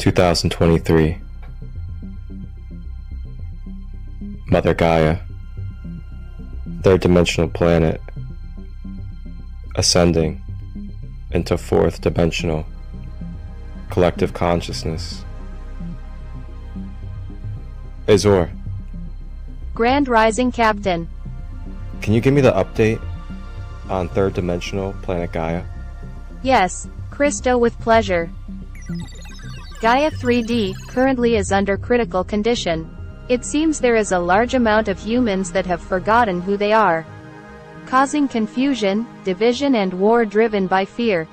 2023. Mother Gaia, third dimensional planet, ascending into fourth dimensional collective consciousness. Azor, Grand Rising Captain. can you give me the update on third dimensional planet Gaia? Yes, Christo, with pleasure. Gaia 3D currently is under critical condition. It seems there is a large amount of humans that have forgotten who they are, causing confusion, division and war driven by fear.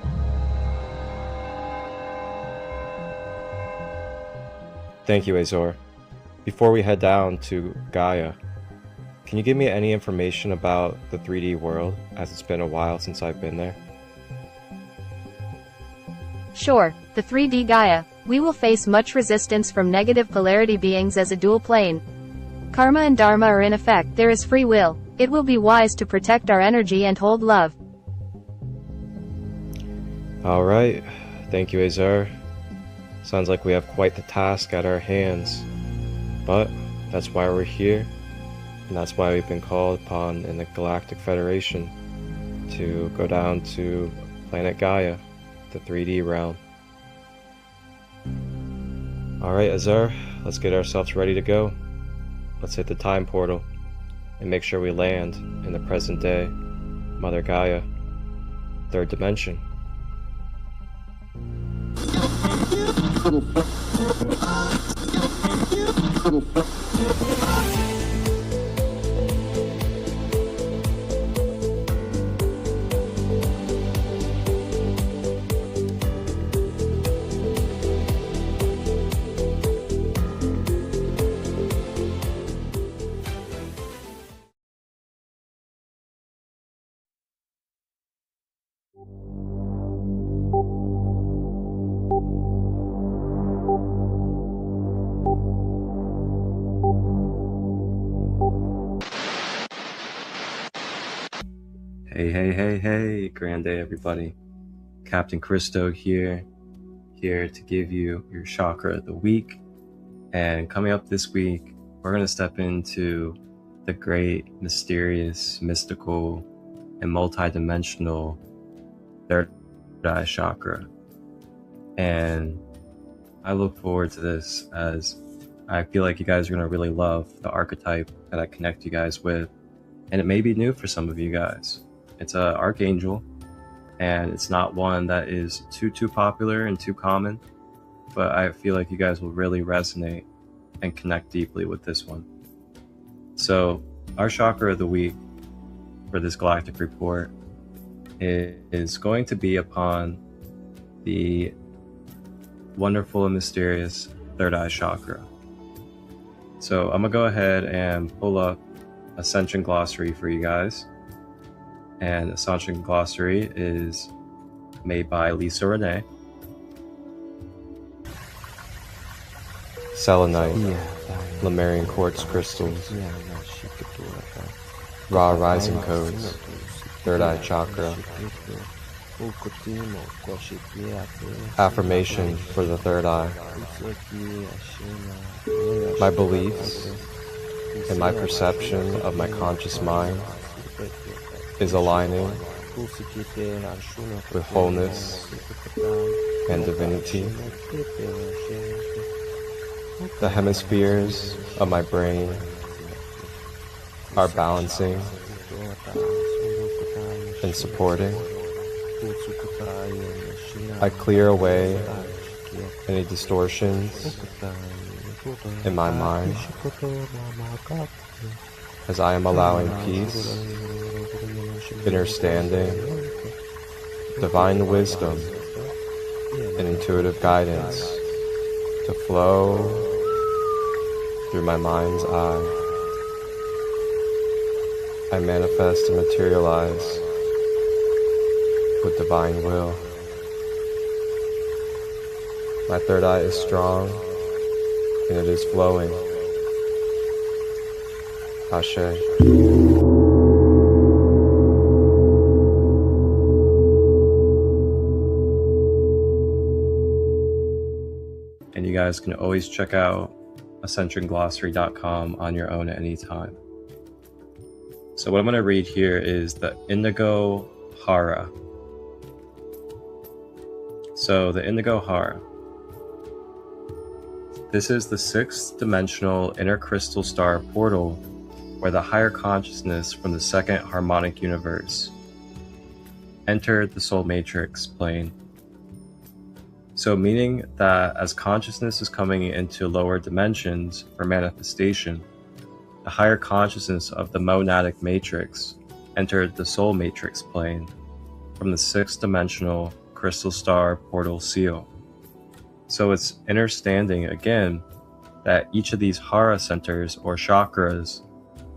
Thank you, Azor. Before we head down to Gaia, can you give me any information about the 3D world, as it's been a while since I've been there? Sure, the 3D Gaia. We will face much resistance from negative polarity beings as a dual plane. Karma and Dharma are in effect. There is free will. It will be wise to protect our energy and hold love. Alright, thank you, Azor. Sounds like we have quite the task at our hands. But that's why we're here, and that's why we've been called upon in the Galactic Federation to go down to planet Gaia, the 3D realm. Alright, Azor, let's get ourselves ready to go. Let's hit the time portal and make sure we land in the present day, Mother Gaia, third dimension. Hey, grand day everybody. Captain Christo here to give you your chakra of the week. And coming up this week, we're going to step into the great, mysterious, mystical, and multidimensional third eye chakra. And I look forward to this, as I feel like you guys are going to really love the archetype that I connect you guys with. And it may be new for some of you guys. It's an Archangel, and it's not one that is too popular and too common, but I feel like you guys will really resonate and connect deeply with this one. So our chakra of the week for this galactic report is going to be upon the wonderful and mysterious third eye chakra. So I'm gonna go ahead and pull up Ascension Glossary for you guys. And Ascension Glossary is made by Lisa Renee. Selenite, Lemurian Quartz Crystals, Raw Rising Codes, Third Eye Chakra. Affirmation for the third eye. My beliefs and my perception of my conscious mind is aligning with wholeness and divinity. The hemispheres of my brain are balancing and supporting. I clear away any distortions in my mind as I am allowing peace, understanding, divine wisdom, and intuitive guidance to flow through my mind's eye. I manifest and materialize with divine will. My third eye is strong and it is flowing. Ashe. and you guys can always check out ascensionglossary.com on your own at any time. So what I'm going to read here is the Indigo Hara. So the Indigo Hara. This is the 6th dimensional inner crystal star portal where the higher consciousness from the second harmonic universe entered the soul matrix plane. So meaning that as consciousness is coming into lower dimensions for manifestation, the higher consciousness of the monadic matrix entered the soul matrix plane from the 6th dimensional crystal star portal seal. So it's understanding again that each of these Hara centers or chakras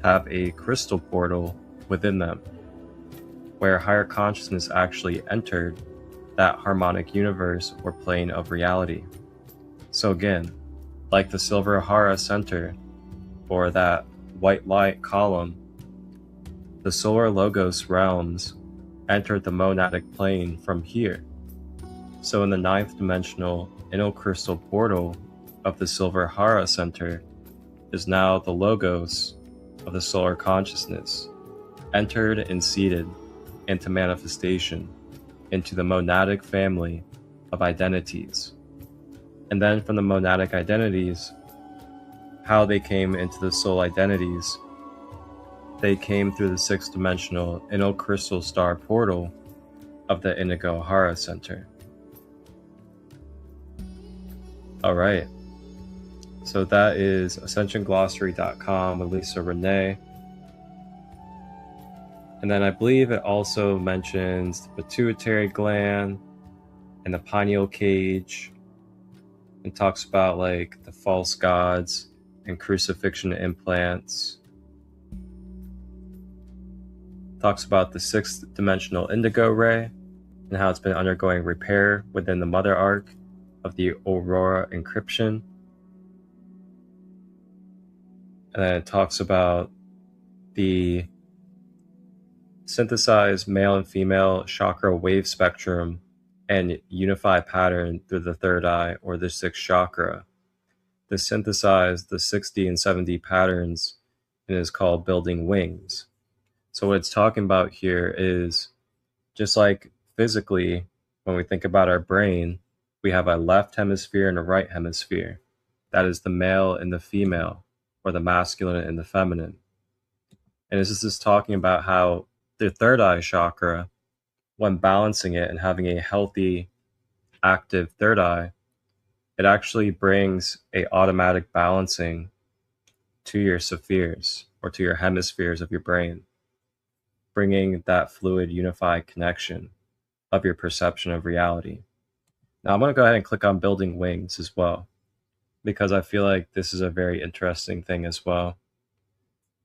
have a crystal portal within them, where higher consciousness actually entered that harmonic universe or plane of reality. So again, like the silver Hara center or that white light column, the solar logos realms entered the monadic plane from here. So in the 9th dimensional inner crystal portal of the silver Hara center is now the logos of the solar consciousness, entered and seeded into manifestation, into the monadic family of identities. And then from the monadic identities, how they came into the soul identities, they came through the 6th dimensional inner crystal star portal of the Indigo Hara center. All right, so that is ascensionglossary.com with Lisa Renee. And then I believe it also mentions the pituitary gland and the pineal cage, and talks about like the false gods and crucifixion implants. Talks about the 6th dimensional indigo ray and how it's been undergoing repair within the mother arc of the Aurora encryption. And then it talks about the synthesized male and female chakra wave spectrum and unify pattern through the third eye or the 6th chakra. The synthesized the 6D and 7D patterns and is called building wings. So what it's talking about here is just like physically, when we think about our brain, we have a left hemisphere and a right hemisphere. That is the male and the female, or the masculine and the feminine. And this is just talking about how the third eye chakra, when balancing it and having a healthy, active third eye, it actually brings a automatic balancing to your spheres or to your hemispheres of your brain, bringing that fluid, unified connection of your perception of reality. Now I'm going to go ahead and click on building wings as well, because I feel like this is a very interesting thing as well.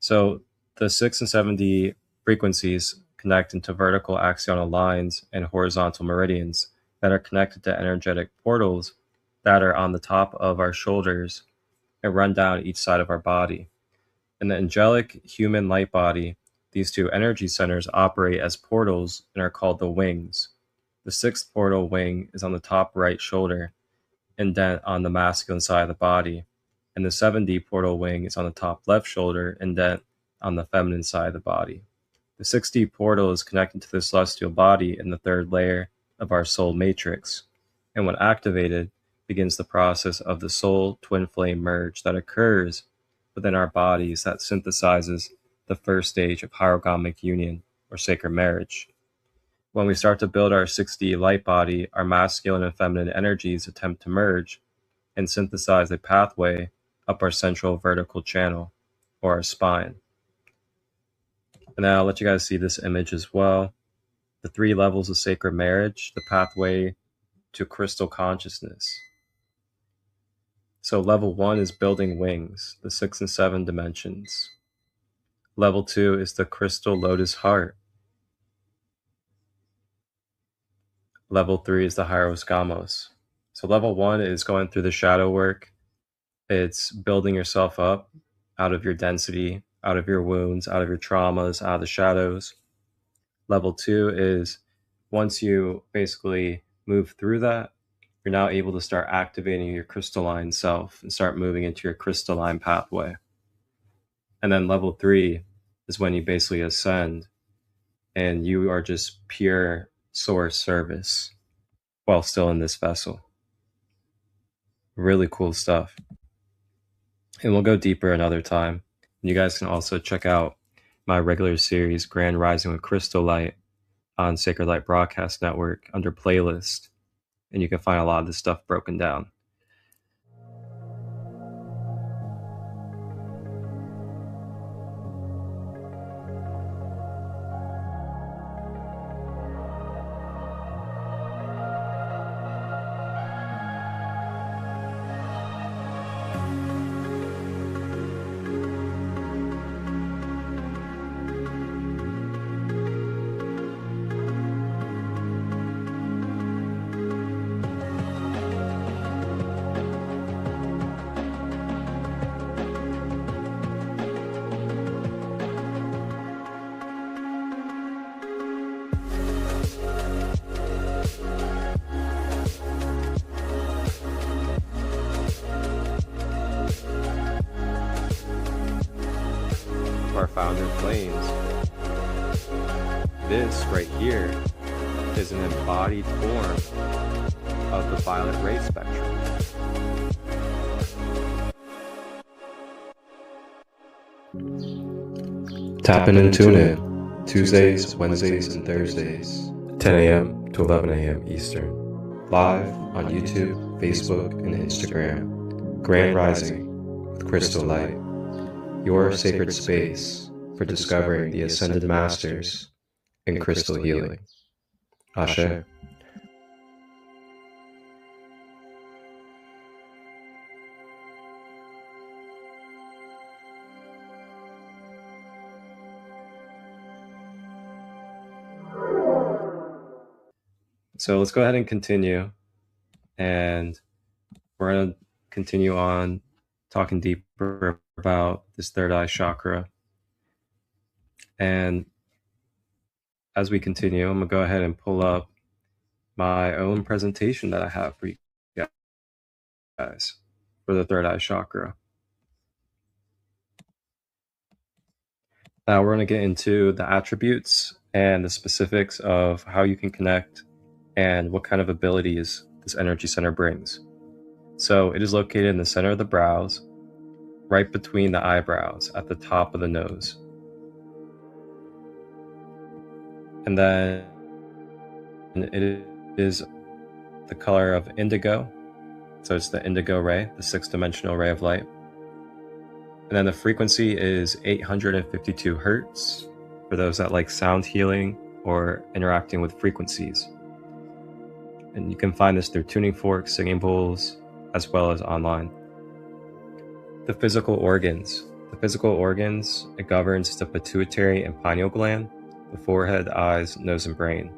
So the 6 and 7D frequencies connect into vertical axonal lines and horizontal meridians that are connected to energetic portals that are on the top of our shoulders and run down each side of our body. In the angelic human light body, these two energy centers operate as portals and are called the wings. The 6th portal wing is on the top right shoulder, indent on the masculine side of the body, and the 7D portal wing is on the top left shoulder, indent on the feminine side of the body. The 6D portal is connected to the celestial body in the 3rd layer of our soul matrix, and when activated, begins the process of the soul twin flame merge that occurs within our bodies that synthesizes the first stage of hierogamic union or sacred marriage. When we start to build our 6D light body, our masculine and feminine energies attempt to merge and synthesize a pathway up our central vertical channel or our spine. And now I'll let you guys see this image as well. The 3 levels of sacred marriage, the pathway to crystal consciousness. So level 1 is building wings, the 6 and 7 dimensions. Level 2 is the crystal lotus heart. Level 3 is the Hieros Gamos. So level 1 is going through the shadow work. It's building yourself up out of your density, out of your wounds, out of your traumas, out of the shadows. Level 2 is once you basically move through that, you're now able to start activating your crystalline self and start moving into your crystalline pathway. And then level 3 is when you basically ascend and you are just pure source service while still in this vessel. Really cool stuff. And we'll go deeper another time. And you guys can also check out my regular series, Grand Rising with Christolight, on Sacred Light Broadcast Network under playlist. And you can find a lot of this stuff broken down. Our founder claims this right here is an embodied form of the violet ray spectrum. Tap in and tune in Tuesdays, Wednesdays, and Thursdays, 10 a.m. to 11 a.m. Eastern, live on YouTube, Facebook, and Instagram. Grand Rising with Christolight, your sacred space for discovering the Ascended Masters in crystal healing. Ashe. So let's go ahead and continue, and we're going to continue on talking deeper about this third eye chakra. And as we continue, I'm going to go ahead and pull up my own presentation that I have for you guys for the third eye chakra. Now we're going to get into the attributes and the specifics of how you can connect and what kind of abilities this energy center brings. So it is located in the center of the brows, right between the eyebrows at the top of the nose. And then it is the color of indigo. So it's the indigo ray, the 6th dimensional ray of light. And then the frequency is 852 hertz for those that like sound healing or interacting with frequencies. And you can find this through tuning forks, singing bowls, as well as online. The physical organs. The physical organs, it governs the pituitary and pineal gland, the forehead, eyes, nose, and brain.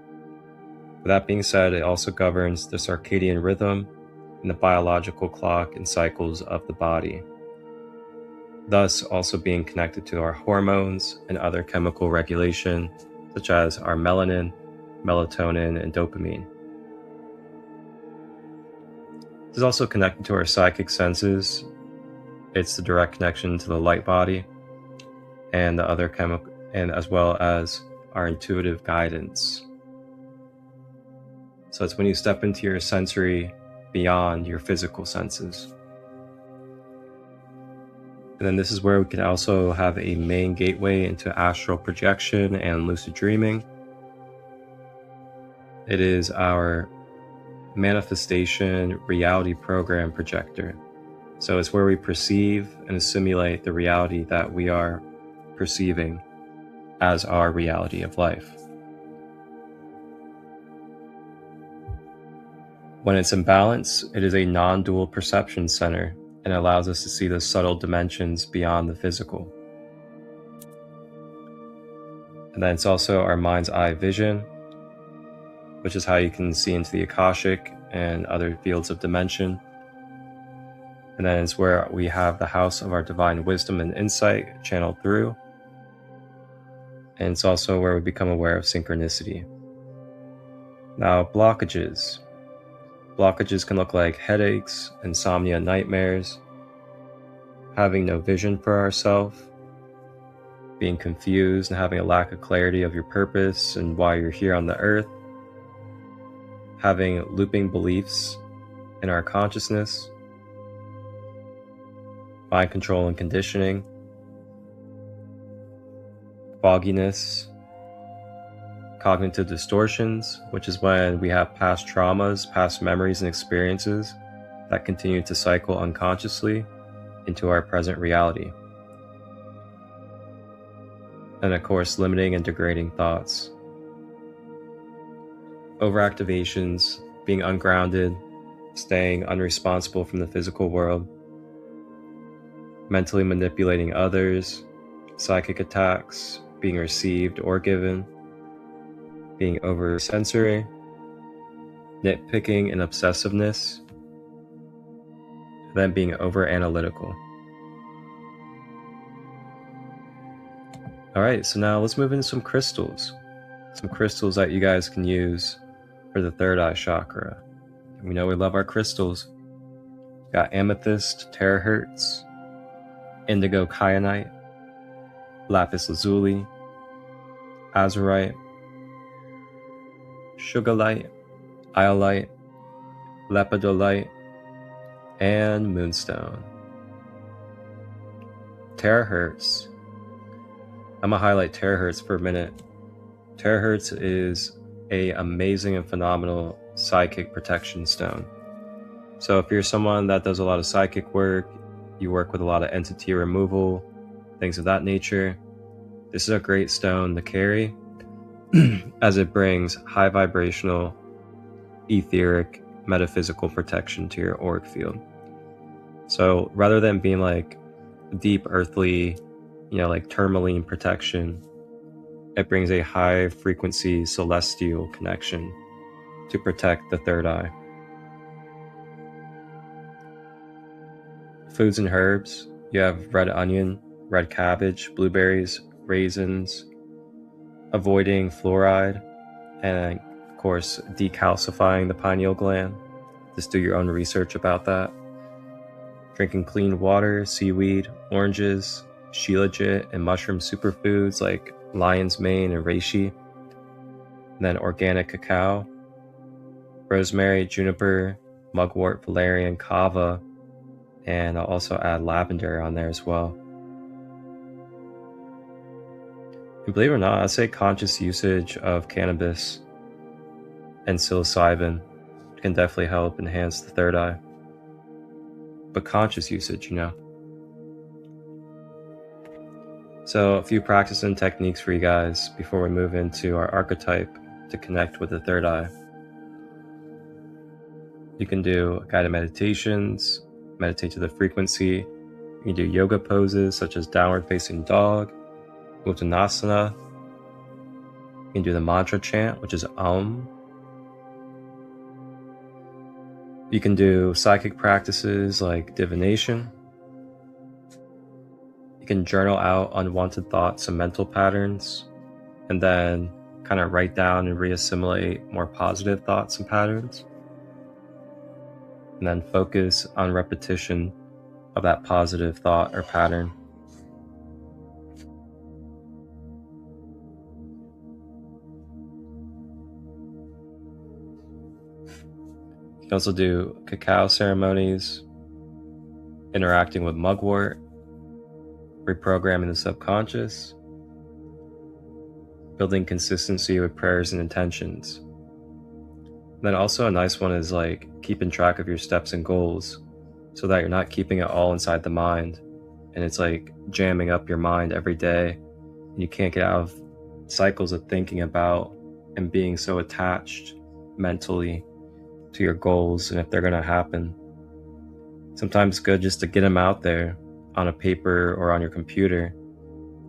With that being said, it also governs the circadian rhythm and the biological clock and cycles of the body, thus also being connected to our hormones and other chemical regulation, such as our melanin, melatonin, and dopamine. It is also connected to our psychic senses. It's the direct connection to the light body and the other chemical, and as well as our intuitive guidance. So it's when you step into your sensory beyond your physical senses. And then this is where we can also have a main gateway into astral projection and lucid dreaming. It is our manifestation reality program projector. So it's where we perceive and assimilate the reality that we are perceiving as our reality of life. When it's in balance, it is a non-dual perception center and allows us to see the subtle dimensions beyond the physical. And then it's also our mind's eye vision, which is how you can see into the Akashic and other fields of dimension. And then it's where we have the house of our divine wisdom and insight channeled through. And it's also where we become aware of synchronicity. Now, blockages. Blockages can look like headaches, insomnia, nightmares, having no vision for ourselves, being confused and having a lack of clarity of your purpose and why you're here on the earth, having looping beliefs in our consciousness, mind control and conditioning, fogginess, cognitive distortions, which is when we have past traumas, past memories and experiences that continue to cycle unconsciously into our present reality. And of course, limiting and degrading thoughts. Overactivations, being ungrounded, staying unresponsible from the physical world, mentally manipulating others, psychic attacks, being received or given, being over-sensory, nitpicking and obsessiveness, then being over-analytical. Alright, so now let's move into some crystals. Some crystals that you guys can use for the third eye chakra. We know we love our crystals. Got amethyst, terahertz, indigo kyanite, lapis lazuli, azurite, sugarlight, iolite, lepidolite, and moonstone. Terahertz. I'm gonna highlight terahertz for a minute. Terahertz is an amazing and phenomenal psychic protection stone. So if you're someone that does a lot of psychic work, you work with a lot of entity removal, things of that nature, this is a great stone to carry as it brings high vibrational, etheric, metaphysical protection to your auric field. So rather than being like deep earthly, like tourmaline protection, it brings a high frequency celestial connection to protect the third eye. Foods and herbs, you have red onion, red cabbage, blueberries, raisins, avoiding fluoride, and of course decalcifying the pineal gland. Just do your own research about that. Drinking clean water, seaweed, oranges, shilajit, and mushroom superfoods like lion's mane and reishi. And then organic cacao, rosemary, juniper, mugwort, valerian, kava, and I'll also add lavender on there as well. And believe it or not, I'd say conscious usage of cannabis and psilocybin can definitely help enhance the third eye. But conscious usage, So a few practices and techniques for you guys before we move into our archetype to connect with the third eye. You can do guided meditations, meditate to the frequency. You can do yoga poses such as downward facing dog, Uttanasana. You can do the mantra chant, which is Om. You can do psychic practices like divination. You can journal out unwanted thoughts and mental patterns, and then kind of write down and reassimilate more positive thoughts and patterns. And then focus on repetition of that positive thought or pattern. You can also do cacao ceremonies, interacting with mugwort, reprogramming the subconscious, building consistency with prayers and intentions. And then also a nice one is like keeping track of your steps and goals so that you're not keeping it all inside the mind and it's like jamming up your mind every day and you can't get out of cycles of thinking about and being so attached mentally to your goals and if they're going to happen. Sometimes it's good just to get them out there on a paper or on your computer,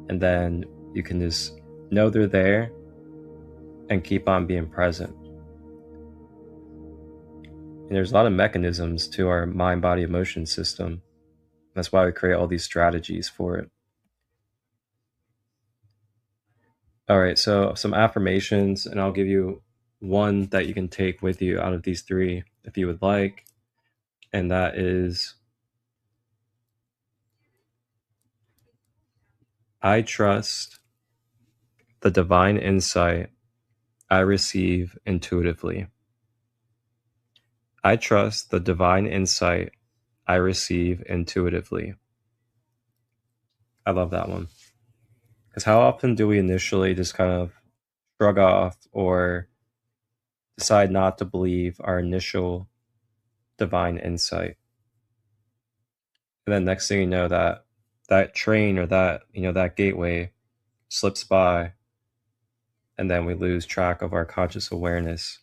and then you can just know they're there and keep on being present. And there's a lot of mechanisms to our mind, body, emotion system. That's why we create all these strategies for it. All right, so some affirmations, and I'll give you one that you can take with you out of these three if you would like, and that is, I trust the divine insight I receive intuitively. I trust the divine insight I receive intuitively. I love that one. Because how often do we initially just kind of shrug off or decide not to believe our initial divine insight? And then next thing you know, that train or that gateway slips by, and then we lose track of our conscious awareness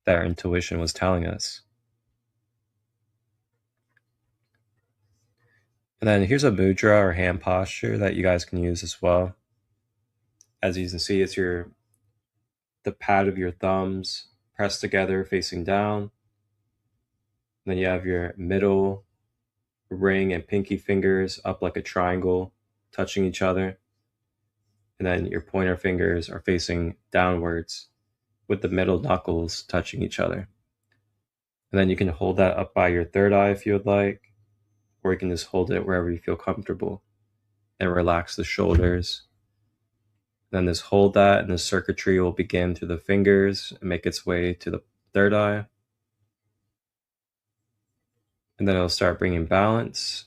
that our intuition was telling us. And then here's a mudra or hand posture that you guys can use as well. As you can see, it's the pad of your thumbs pressed together facing down. Then you have your middle ring and pinky fingers up like a triangle, touching each other. And then your pointer fingers are facing downwards with the middle knuckles touching each other. And then you can hold that up by your third eye if you would like, or you can just hold it wherever you feel comfortable and relax the shoulders. Then just hold that, and the circuitry will begin through the fingers and make its way to the third eye. And then it'll start bringing balance.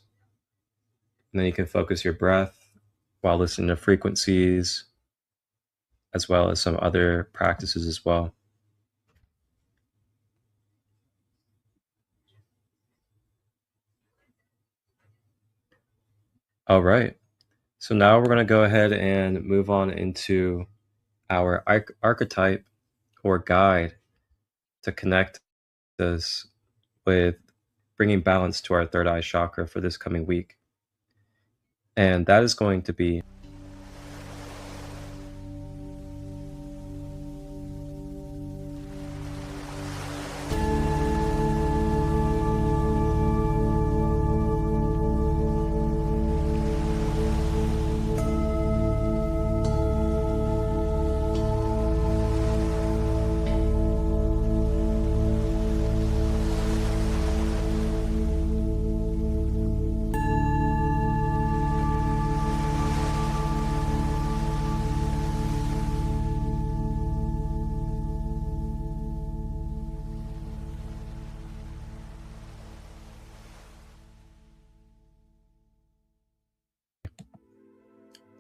And then you can focus your breath while listening to frequencies, as well as some other practices as well. All right. So now we're going to go ahead and move on into our archetype or guide to connect us with bringing balance to our third eye chakra for this coming week. And that is going to be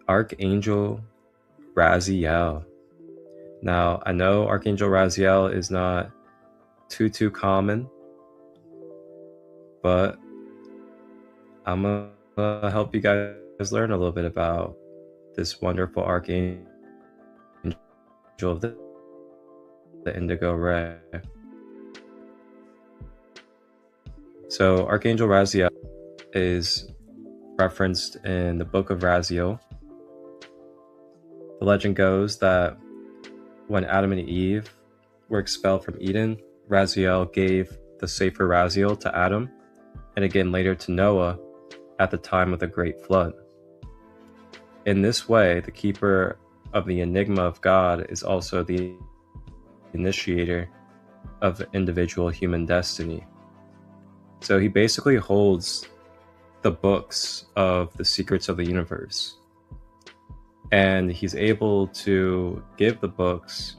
Archangel Raziel. Now, I know Archangel Raziel is not too common, but I'm going to help you guys learn a little bit about this wonderful Archangel of the Indigo Ray. So Archangel Raziel is referenced in the Book of Raziel. The legend goes that when Adam and Eve were expelled from Eden, Raziel gave the Sefer Raziel to Adam, and again later to Noah at the time of the Great Flood. In this way, the keeper of the enigma of God is also the initiator of individual human destiny. So he basically holds the books of the secrets of the universe. And he's able to give the books,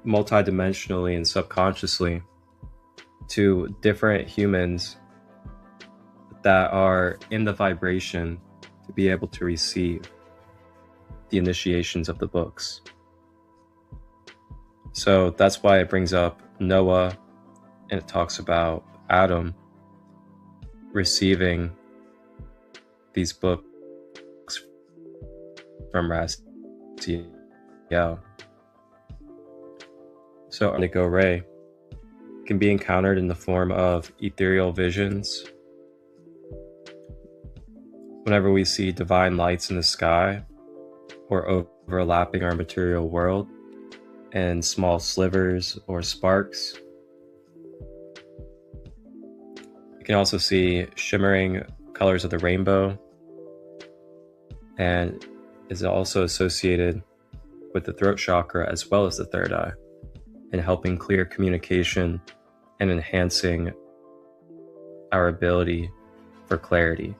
multidimensionally and subconsciously to different humans that are in the vibration to be able to receive the initiations of the books. So that's why it brings up Noah, and it talks about Adam receiving these books from Raziel. So Indigo Ray can be encountered in the form of ethereal visions. Whenever we see divine lights in the sky or overlapping our material world and small slivers or sparks. You can also see shimmering colors of the rainbow, and is also associated with the throat chakra as well as the third eye, in helping clear communication and enhancing our ability for clarity.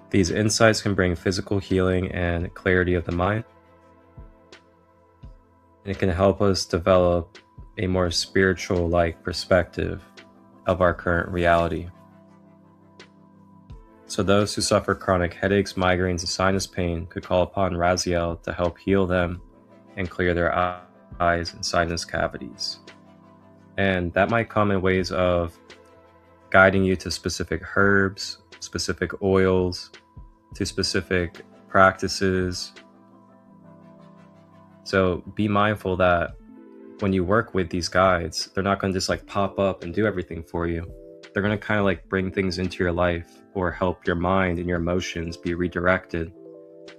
These insights can bring physical healing and clarity of the mind, and it can help us develop a more spiritual-like perspective of our current reality. So those who suffer chronic headaches, migraines, and sinus pain could call upon Raziel to help heal them and clear their eyes and sinus cavities. And that might come in ways of guiding you to specific herbs, specific oils, to specific practices. So be mindful that when you work with these guides, they're not going to just like pop up and do everything for you. They're going to kind of like bring things into your life or help your mind and your emotions be redirected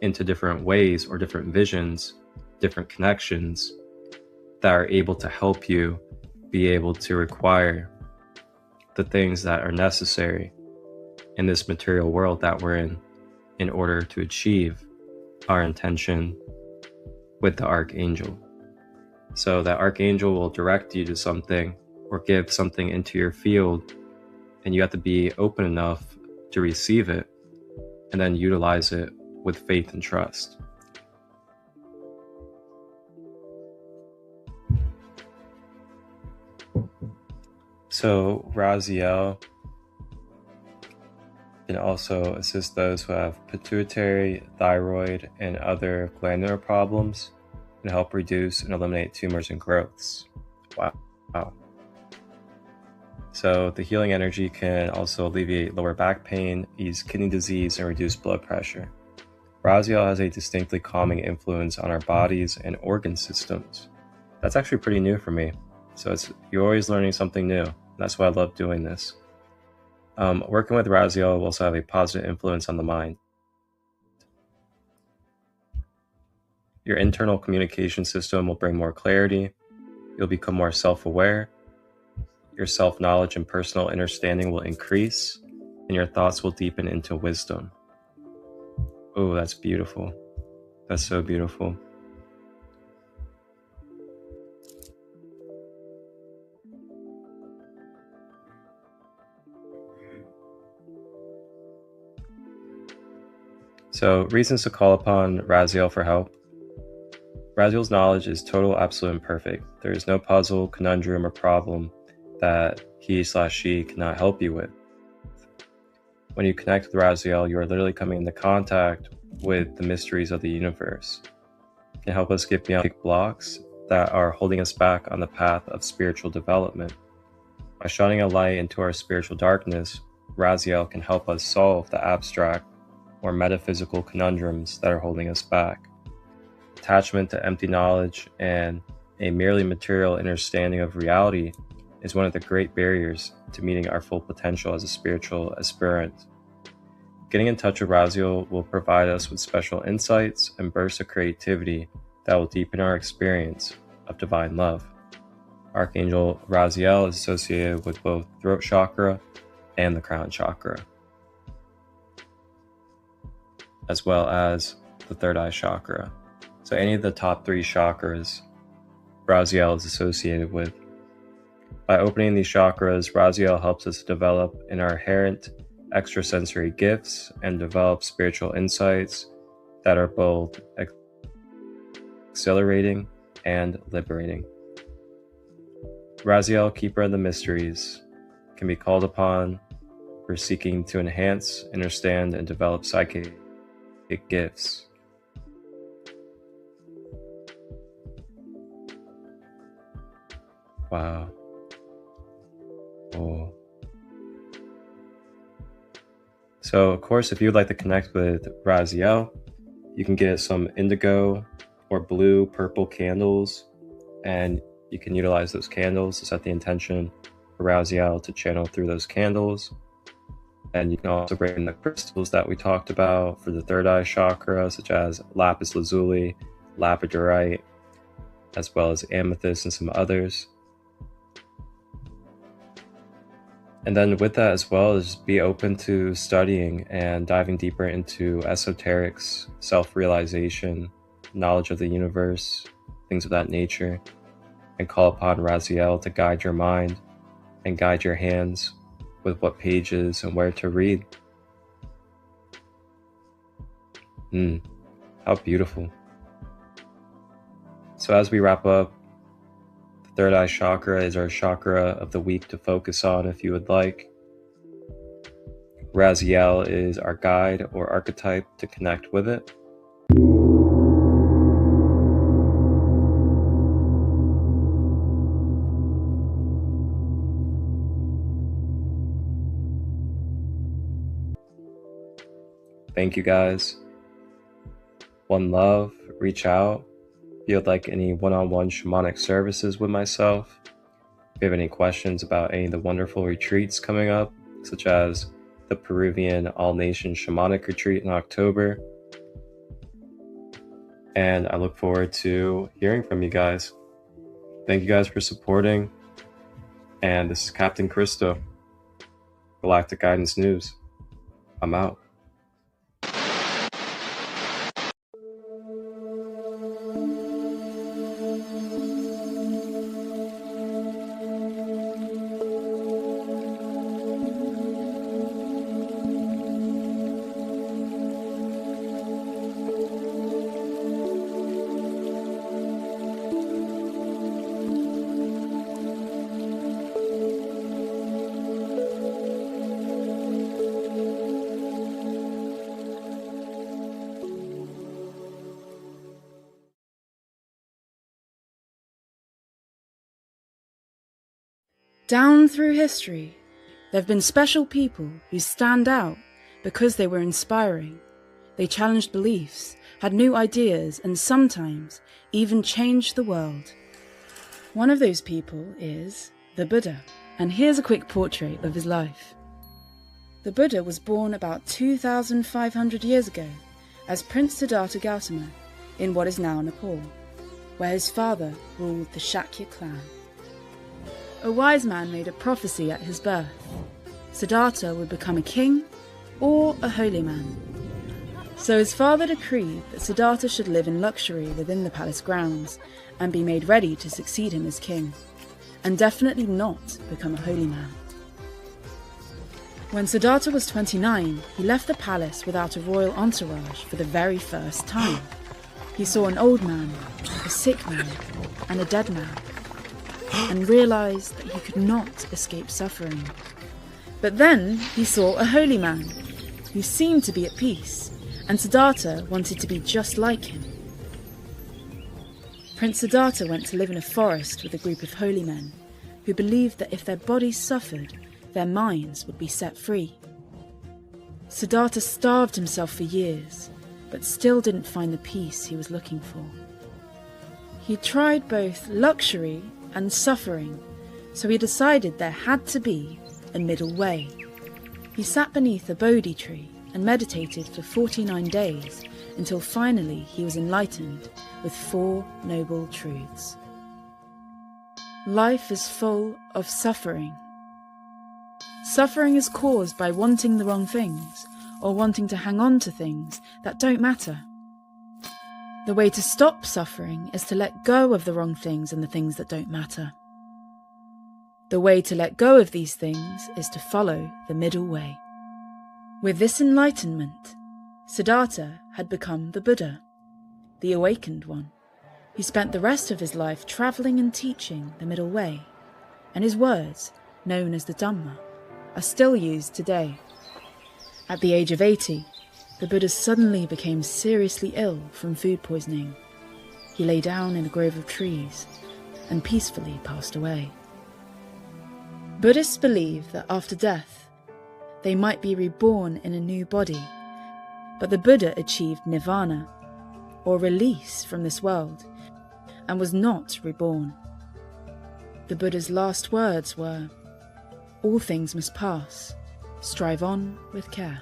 into different ways or different visions, different connections that are able to help you be able to require the things that are necessary in this material world that we're in order to achieve our intention with the Archangel. So that Archangel will direct you to something or give something into your field, and you have to be open enough to receive it and then utilize it with faith and trust. So Raziel can also assist those who have pituitary, thyroid, and other glandular problems, and help reduce and eliminate tumors and growths. Wow. So the healing energy can also alleviate lower back pain, ease kidney disease, and reduce blood pressure. Raziel has a distinctly calming influence on our bodies and organ systems. That's actually pretty new for me. So you're always learning something new. That's why I love doing this. Working with Raziel will also have a positive influence on the mind. Your internal communication system will bring more clarity. You'll become more self-aware. Your self-knowledge and personal understanding will increase, and your thoughts will deepen into wisdom. Oh, that's beautiful. That's so beautiful. So, reasons to call upon Raziel for help. Raziel's knowledge is total, absolute, and perfect. There is no puzzle, conundrum, or problem that he/she cannot help you with. When you connect with Raziel, you are literally coming into contact with the mysteries of the universe. It can help us get beyond blocks that are holding us back on the path of spiritual development. By shining a light into our spiritual darkness, Raziel can help us solve the abstract or metaphysical conundrums that are holding us back. Attachment to empty knowledge and a merely material understanding of reality is one of the great barriers to meeting our full potential as a spiritual aspirant. Getting in touch with Raziel will provide us with special insights and bursts of creativity that will deepen our experience of divine love. Archangel Raziel is associated with both throat chakra and the crown chakra, as well as the third eye chakra. So any of the top 3 chakras Raziel is associated with. By opening these chakras, Raziel helps us develop in our inherent extrasensory gifts and develop spiritual insights that are both exhilarating and liberating. Raziel, Keeper of the Mysteries, can be called upon for seeking to enhance, understand, and develop psychic gifts. Wow. Oh. So, of course, if you would like to connect with Raziel, you can get some indigo or blue, purple candles, and you can utilize those candles to set the intention for Raziel to channel through those candles. And you can also bring in the crystals that we talked about for the third eye chakra, such as lapis lazuli, labradorite, as well as amethyst and some others. And then with that as well is be open to studying and diving deeper into esoterics, self-realization, knowledge of the universe, things of that nature, and call upon Raziel to guide your mind and guide your hands with what pages and where to read. How beautiful. So as we wrap up, the third eye chakra is our chakra of the week to focus on if you would like. Raziel is our guide or archetype to connect with it. Thank you guys. One love, reach out. If you would like any one-on-one shamanic services with myself, if you have any questions about any of the wonderful retreats coming up, such as the Peruvian All-Nation Shamanic Retreat in October. And I look forward to hearing from you guys. Thank you guys for supporting. And this is Captain Christo, Galactic Guidance News. I'm out. Down through history, there have been special people who stand out because they were inspiring. They challenged beliefs, had new ideas, and sometimes even changed the world. One of those people is the Buddha, and here's a quick portrait of his life. The Buddha was born about 2,500 years ago as Prince Siddhartha Gautama in what is now Nepal, where his father ruled the Shakya clan. A wise man made a prophecy at his birth. Siddhartha would become a king or a holy man. So his father decreed that Siddhartha should live in luxury within the palace grounds and be made ready to succeed him as king, and definitely not become a holy man. When Siddhartha was 29, he left the palace without a royal entourage for the very first time. He saw an old man, a sick man, and a dead man, and realised that he could not escape suffering. But then he saw a holy man, who seemed to be at peace, and Siddhartha wanted to be just like him. Prince Siddhartha went to live in a forest with a group of holy men, who believed that if their bodies suffered, their minds would be set free. Siddhartha starved himself for years, but still didn't find the peace he was looking for. He tried both luxury and suffering, so he decided there had to be a middle way. He sat beneath a Bodhi tree and meditated for 49 days until finally he was enlightened with 4 noble truths. Life is full of suffering. Suffering is caused by wanting the wrong things or wanting to hang on to things that don't matter. The way to stop suffering is to let go of the wrong things and the things that don't matter. The way to let go of these things is to follow the middle way. With this enlightenment, Siddhartha had become the Buddha, the awakened one. He spent the rest of his life travelling and teaching the middle way, and his words, known as the Dhamma, are still used today. At the age of 80, the Buddha suddenly became seriously ill from food poisoning. He lay down in a grove of trees and peacefully passed away. Buddhists believe that after death, they might be reborn in a new body, but the Buddha achieved nirvana, or release from this world, and was not reborn. The Buddha's last words were, "All things must pass. Strive on with care."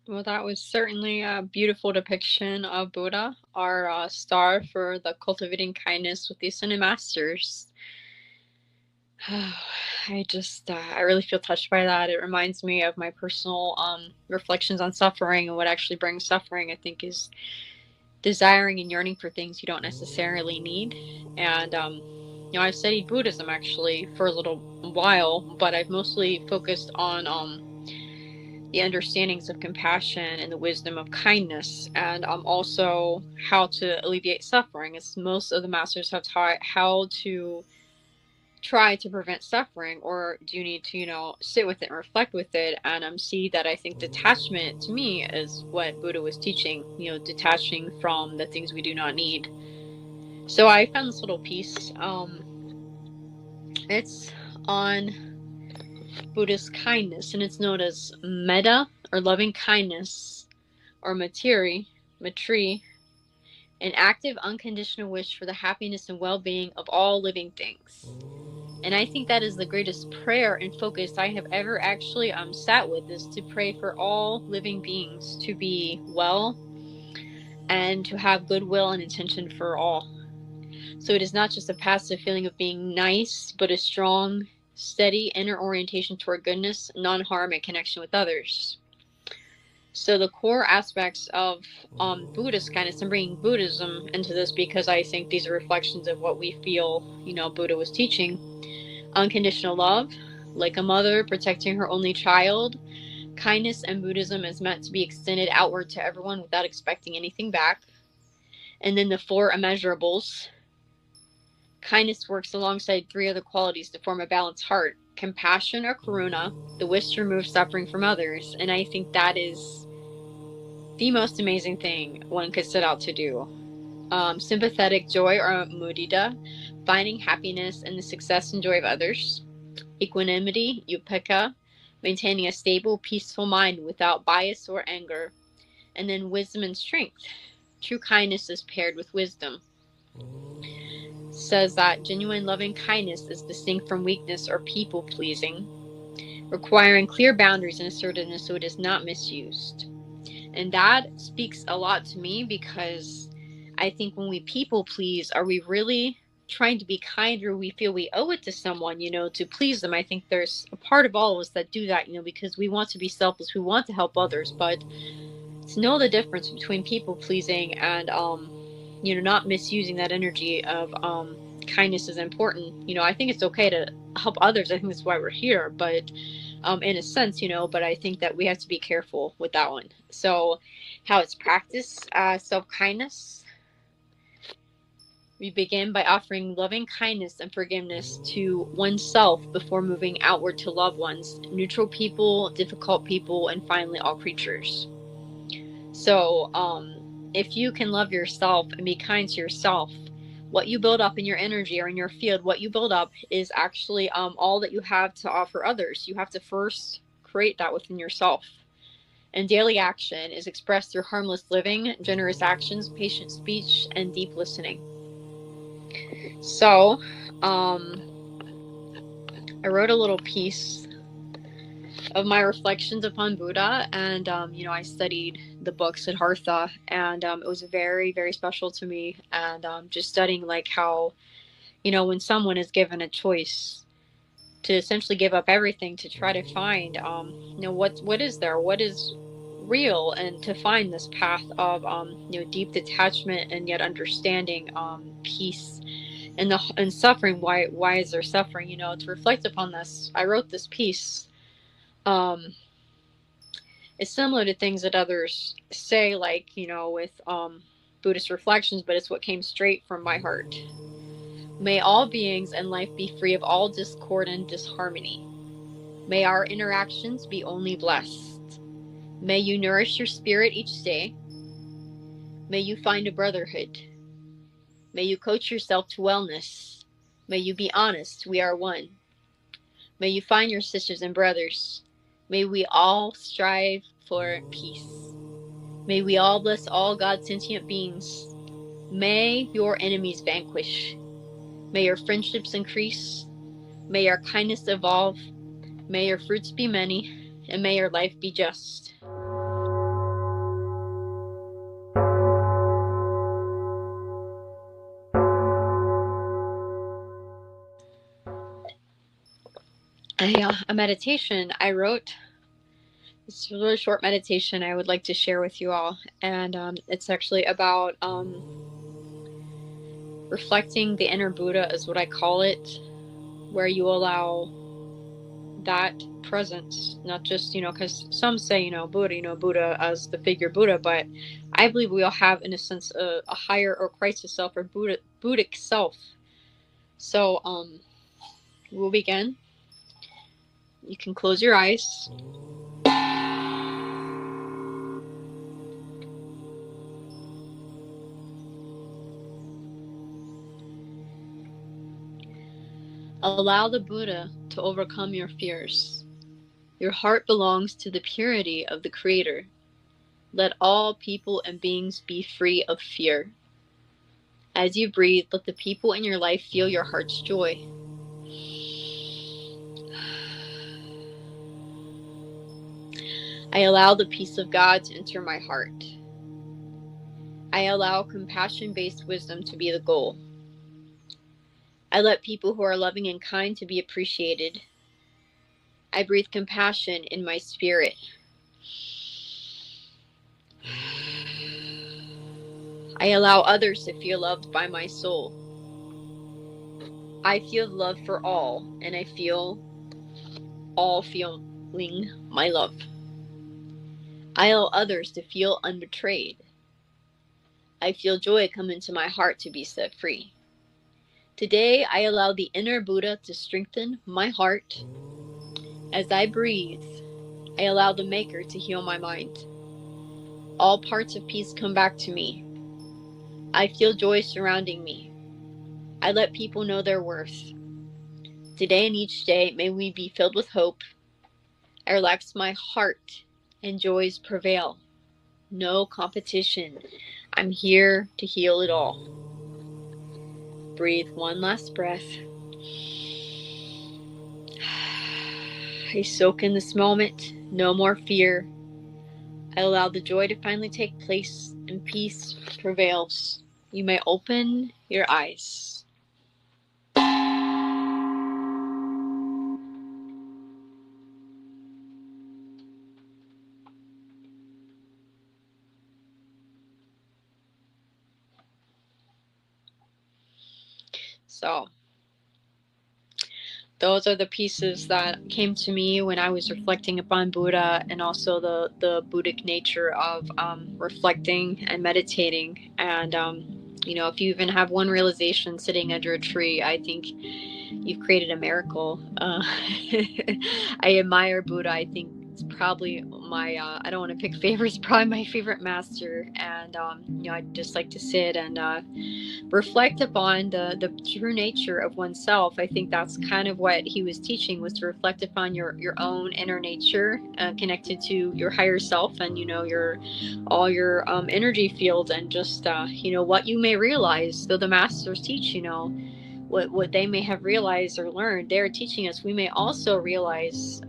Well, that was certainly a beautiful depiction of Buddha, our star for the cultivating kindness with the Ascended Masters. I really feel touched by that. It reminds me of my personal reflections on suffering, and what actually brings suffering, I think, is desiring and yearning for things you don't necessarily need. And I've studied Buddhism actually for a little while, but I've mostly focused on the understandings of compassion and the wisdom of kindness, and also how to alleviate suffering, as most of the masters have taught how to try to prevent suffering, or do you need to sit with it and reflect with it, and see that I think detachment to me is what Buddha was teaching, detaching from the things we do not need. So I found this little piece. It's on Buddhist kindness, and it's known as metta, or loving kindness, or matri, an active unconditional wish for the happiness and well-being of all living things. And I think that is the greatest prayer and focus I have ever actually sat with, is to pray for all living beings to be well and to have goodwill and intention for all. So it is not just a passive feeling of being nice, but a strong, steady inner orientation toward goodness, non-harm, and connection with others. So the core aspects of Buddhist kindness, I'm bringing Buddhism into this because I think these are reflections of what we feel, Buddha was teaching. Unconditional love, like a mother protecting her only child. Kindness in Buddhism is meant to be extended outward to everyone without expecting anything back. And then the 4 immeasurables. Kindness works alongside 3 other qualities to form a balanced heart. Compassion, or karuna, the wish to remove suffering from others. And I think that is the most amazing thing one could set out to do. Sympathetic joy, or mudita, finding happiness in the success and joy of others. Equanimity, upekkha, maintaining a stable, peaceful mind without bias or anger. And then wisdom and strength. True kindness is paired with wisdom. Says that genuine loving kindness is distinct from weakness or people pleasing, requiring clear boundaries and assertiveness so it is not misused. And that speaks a lot to me, because I think when we people please, are we really trying to be kind, or we feel we owe it to someone, to please them? I think there's a part of all of us that do that, because we want to be selfless, we want to help others, but to know the difference between people pleasing and not misusing that energy of kindness is important. I think it's okay to help others. I think that's why we're here, but in a sense, but I think that we have to be careful with that one. So how it's practiced, self-kindness. We begin by offering loving kindness and forgiveness to oneself before moving outward to loved ones, neutral people, difficult people, and finally all creatures. So if you can love yourself and be kind to yourself, what you build up in your energy or in your field, what you build up is actually all that you have to offer others. You have to first create that within yourself. And daily action is expressed through harmless living, generous actions, patient speech, and deep listening. So I wrote a little piece of my reflections upon Buddha, and I studied the book Siddhartha, and it was very, very special to me. And just studying like how, when someone is given a choice to essentially give up everything to try to find, what is there, what is real, and to find this path of deep detachment and yet understanding, peace, and suffering. Why is there suffering? To reflect upon this, I wrote this piece. It's similar to things that others say, like, with Buddhist reflections, but it's what came straight from my heart. May all beings and life be free of all discord and disharmony. May our interactions be only blessed. May you nourish your spirit each day. May you find a brotherhood. May you coach yourself to wellness. May you be honest, we are one. May you find your sisters and brothers. May we all strive for peace. May we all bless all God's sentient beings. May your enemies vanquish. May your friendships increase. May your kindness evolve. May your fruits be many. And may your life be just. a meditation I wrote. It's a really short meditation I would like to share with you all. And it's actually about reflecting the inner Buddha, is what I call it, where you allow that presence, not just, because some say, Buddha, Buddha as the figure Buddha, but I believe we all have, in a sense, a higher or Christ self or Buddhic self. So we'll begin. You can close your eyes. Allow the Buddha to overcome your fears. Your heart belongs to the purity of the Creator. Let all people and beings be free of fear. As you breathe, let the people in your life feel your heart's joy. I allow the peace of God to enter my heart. I allow compassion-based wisdom to be the goal. I let people who are loving and kind to be appreciated. I breathe compassion in my spirit. I allow others to feel loved by my soul. I feel love for all, and I feel all feeling my love. I allow others to feel unbetrayed. I feel joy come into my heart to be set free. Today, I allow the inner Buddha to strengthen my heart. As I breathe, I allow the Maker to heal my mind. All parts of peace come back to me. I feel joy surrounding me. I let people know their worth. Today and each day, may we be filled with hope. I relax my heart, and joys prevail. No competition. I'm here to heal it all. Breathe one last breath. I soak in this moment. No more fear. I allow the joy to finally take place and peace prevails. You may open your eyes. So, those are the pieces that came to me when I was reflecting upon Buddha, and also the Buddhic nature of reflecting and meditating. And, if you even have one realization sitting under a tree, I think you've created a miracle. I admire Buddha. I think it's probably my, I don't want to pick favorites, probably my favorite master. And, I just like to sit and reflect upon the true nature of oneself. I think that's kind of what he was teaching, was to reflect upon your own inner nature, connected to your higher self, and all your energy field, and just what you may realize. Though the masters teach, what they may have realized or learned, they're teaching us we may also realize.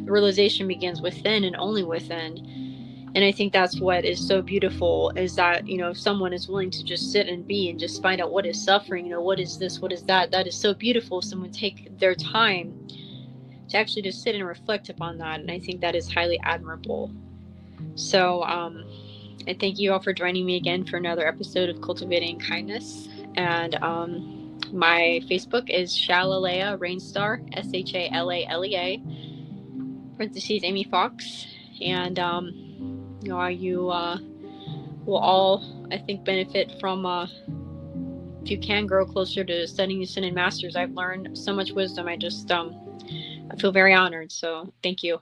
Realization begins within and only within. And I think that's what is so beautiful, is that, if someone is willing to just sit and be and just find out what is suffering, what is this, what is that, that is so beautiful. If someone take their time to actually just sit and reflect upon that. And I think that is highly admirable. So I thank you all for joining me again for another episode of Cultivating Kindness. And my Facebook is Shalalea Rainstar, SHALALEA, parentheses Amy Fox. And you will all, I think, benefit from, if you can, grow closer to studying Ascended Masters. I've learned so much wisdom. I just I feel very honored. So thank you.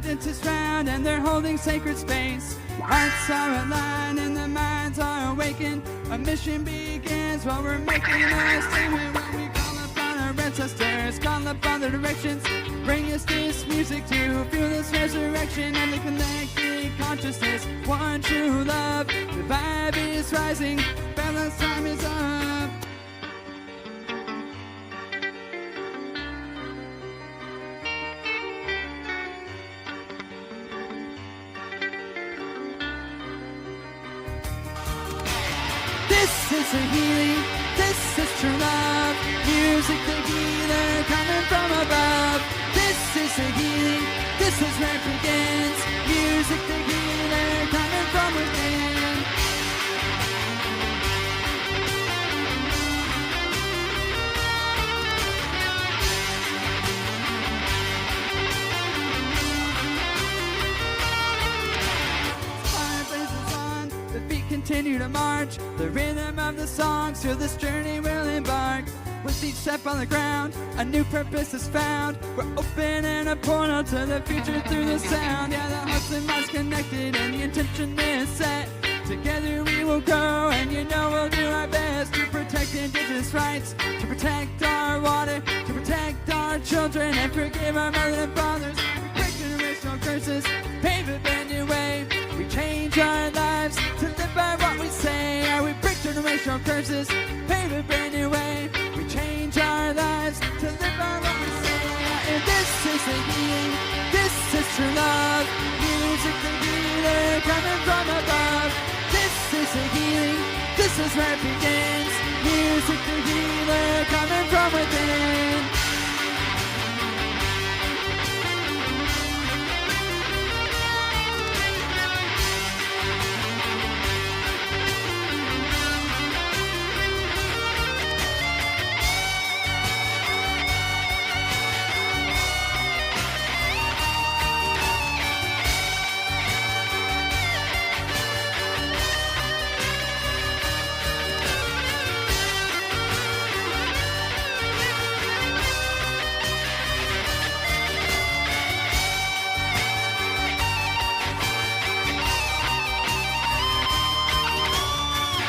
dentists round and they're holding sacred space. Hearts are aligned and the minds are awakened. A mission begins while we're making our statement. When we call upon our ancestors, call upon their directions. Bring us this music to feel this resurrection and the connected consciousness. One true love, the vibe is rising, balance time is up. This is a healing, this is true love. Music the healer coming from above. This is a healing, this is where it begins. Music the healer coming from within. Fire blazes on, the feet continue to march. The rhythm of the songs to this journey will embark. With each step on the ground, a new purpose is found. We're opening a portal to the future through the sound. Yeah, the hearts and minds connected and the intention is set. Together we will grow and you know we'll do our best to protect indigenous rights, to protect our water, to protect our children and forgive our mothers and fathers. We break generational curses, pave a brand new way. We change our lives to live by what we say. Yeah, we break generational curses, pave a brand new way. We change our lives to live by what we say. Yeah, and this is the healing, this is true love. Music the healer coming from above. This is the healing, this is where it begins. Music the healer coming from within.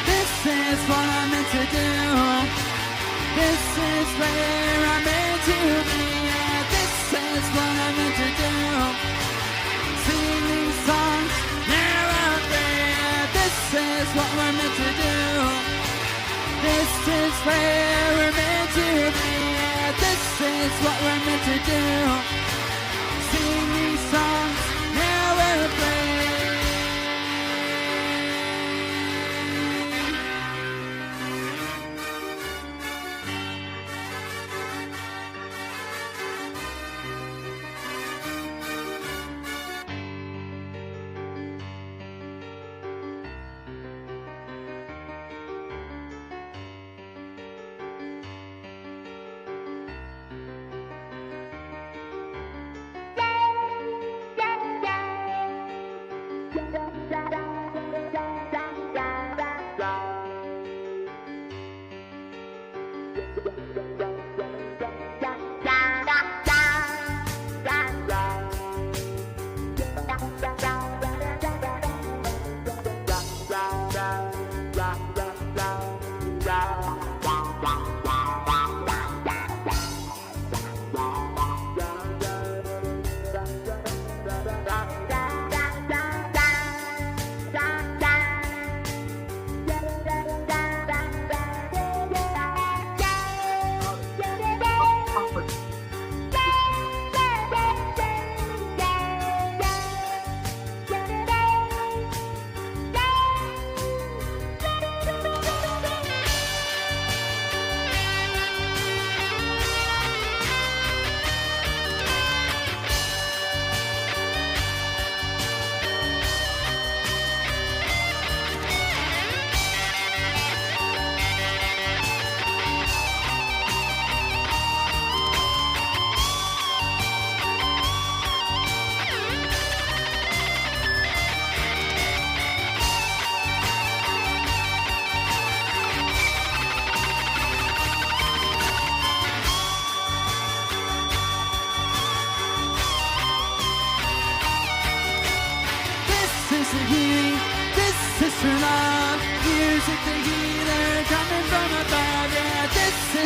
This is what I'm meant to do. This is where I'm meant to be. Yeah, this is what I'm meant to do. Sing these songs, now I'm free. Yeah, this is what we're meant to do. This is where we're meant to be. Yeah, this is what we're meant to do. Sing these songs, now we're free.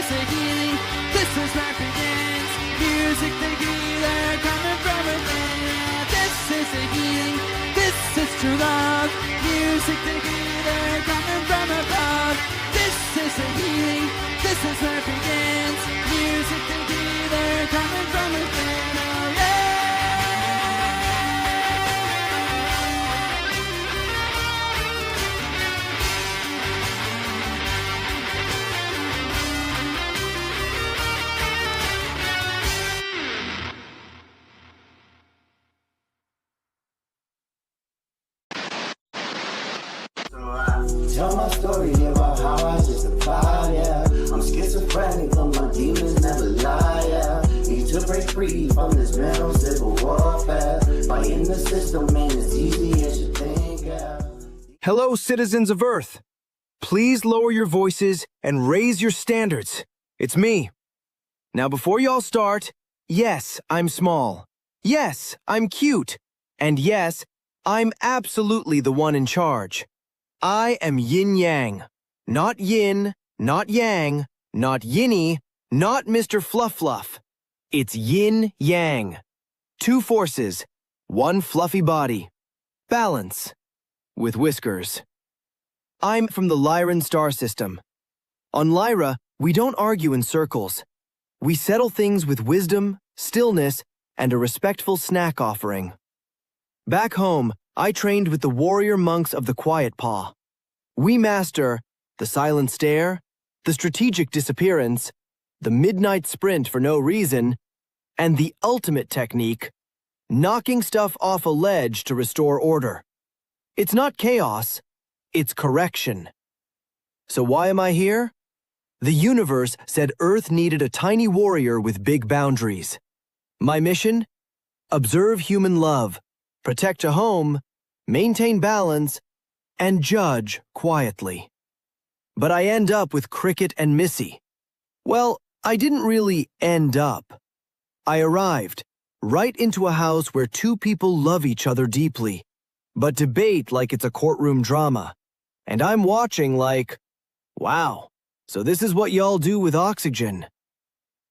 is a healing, this is where it begins. Music the healer coming from within. This is a healing, this is true love. Music the healer coming from above. This is a healing, this is where it begins. Music the healer coming from within. Oh yeah. Tell my story about how I just applied, yeah. I'm schizophrenic, but my demons never lie, yeah. Need to break free from this mental civil warfare. Fighting the system ain't as easy as you think, yeah. Hello, citizens of Earth. Please lower your voices and raise your standards. It's me. Now, before y'all start, yes, I'm small. Yes, I'm cute. And yes, I'm absolutely the one in charge. I am yin-yang. Not yin, not yang, not yinny, not Mr. Fluff-Fluff. It's yin-yang. Two forces, one fluffy body. Balance. With whiskers. I'm from the Lyran star system. On Lyra, we don't argue in circles. We settle things with wisdom, stillness, and a respectful snack offering. Back home, I trained with the warrior monks of the Quiet Paw. We master the silent stare, the strategic disappearance, the midnight sprint for no reason, and the ultimate technique, knocking stuff off a ledge to restore order. It's not chaos, it's correction. So why am I here? The universe said Earth needed a tiny warrior with big boundaries. My mission? Observe human love, protect a home, maintain balance, and judge quietly. But I end up with Criket and Missy. Well, I didn't really end up. I arrived right into a house where two people love each other deeply, but debate like it's a courtroom drama. And I'm watching like, wow, so this is what y'all do with oxygen.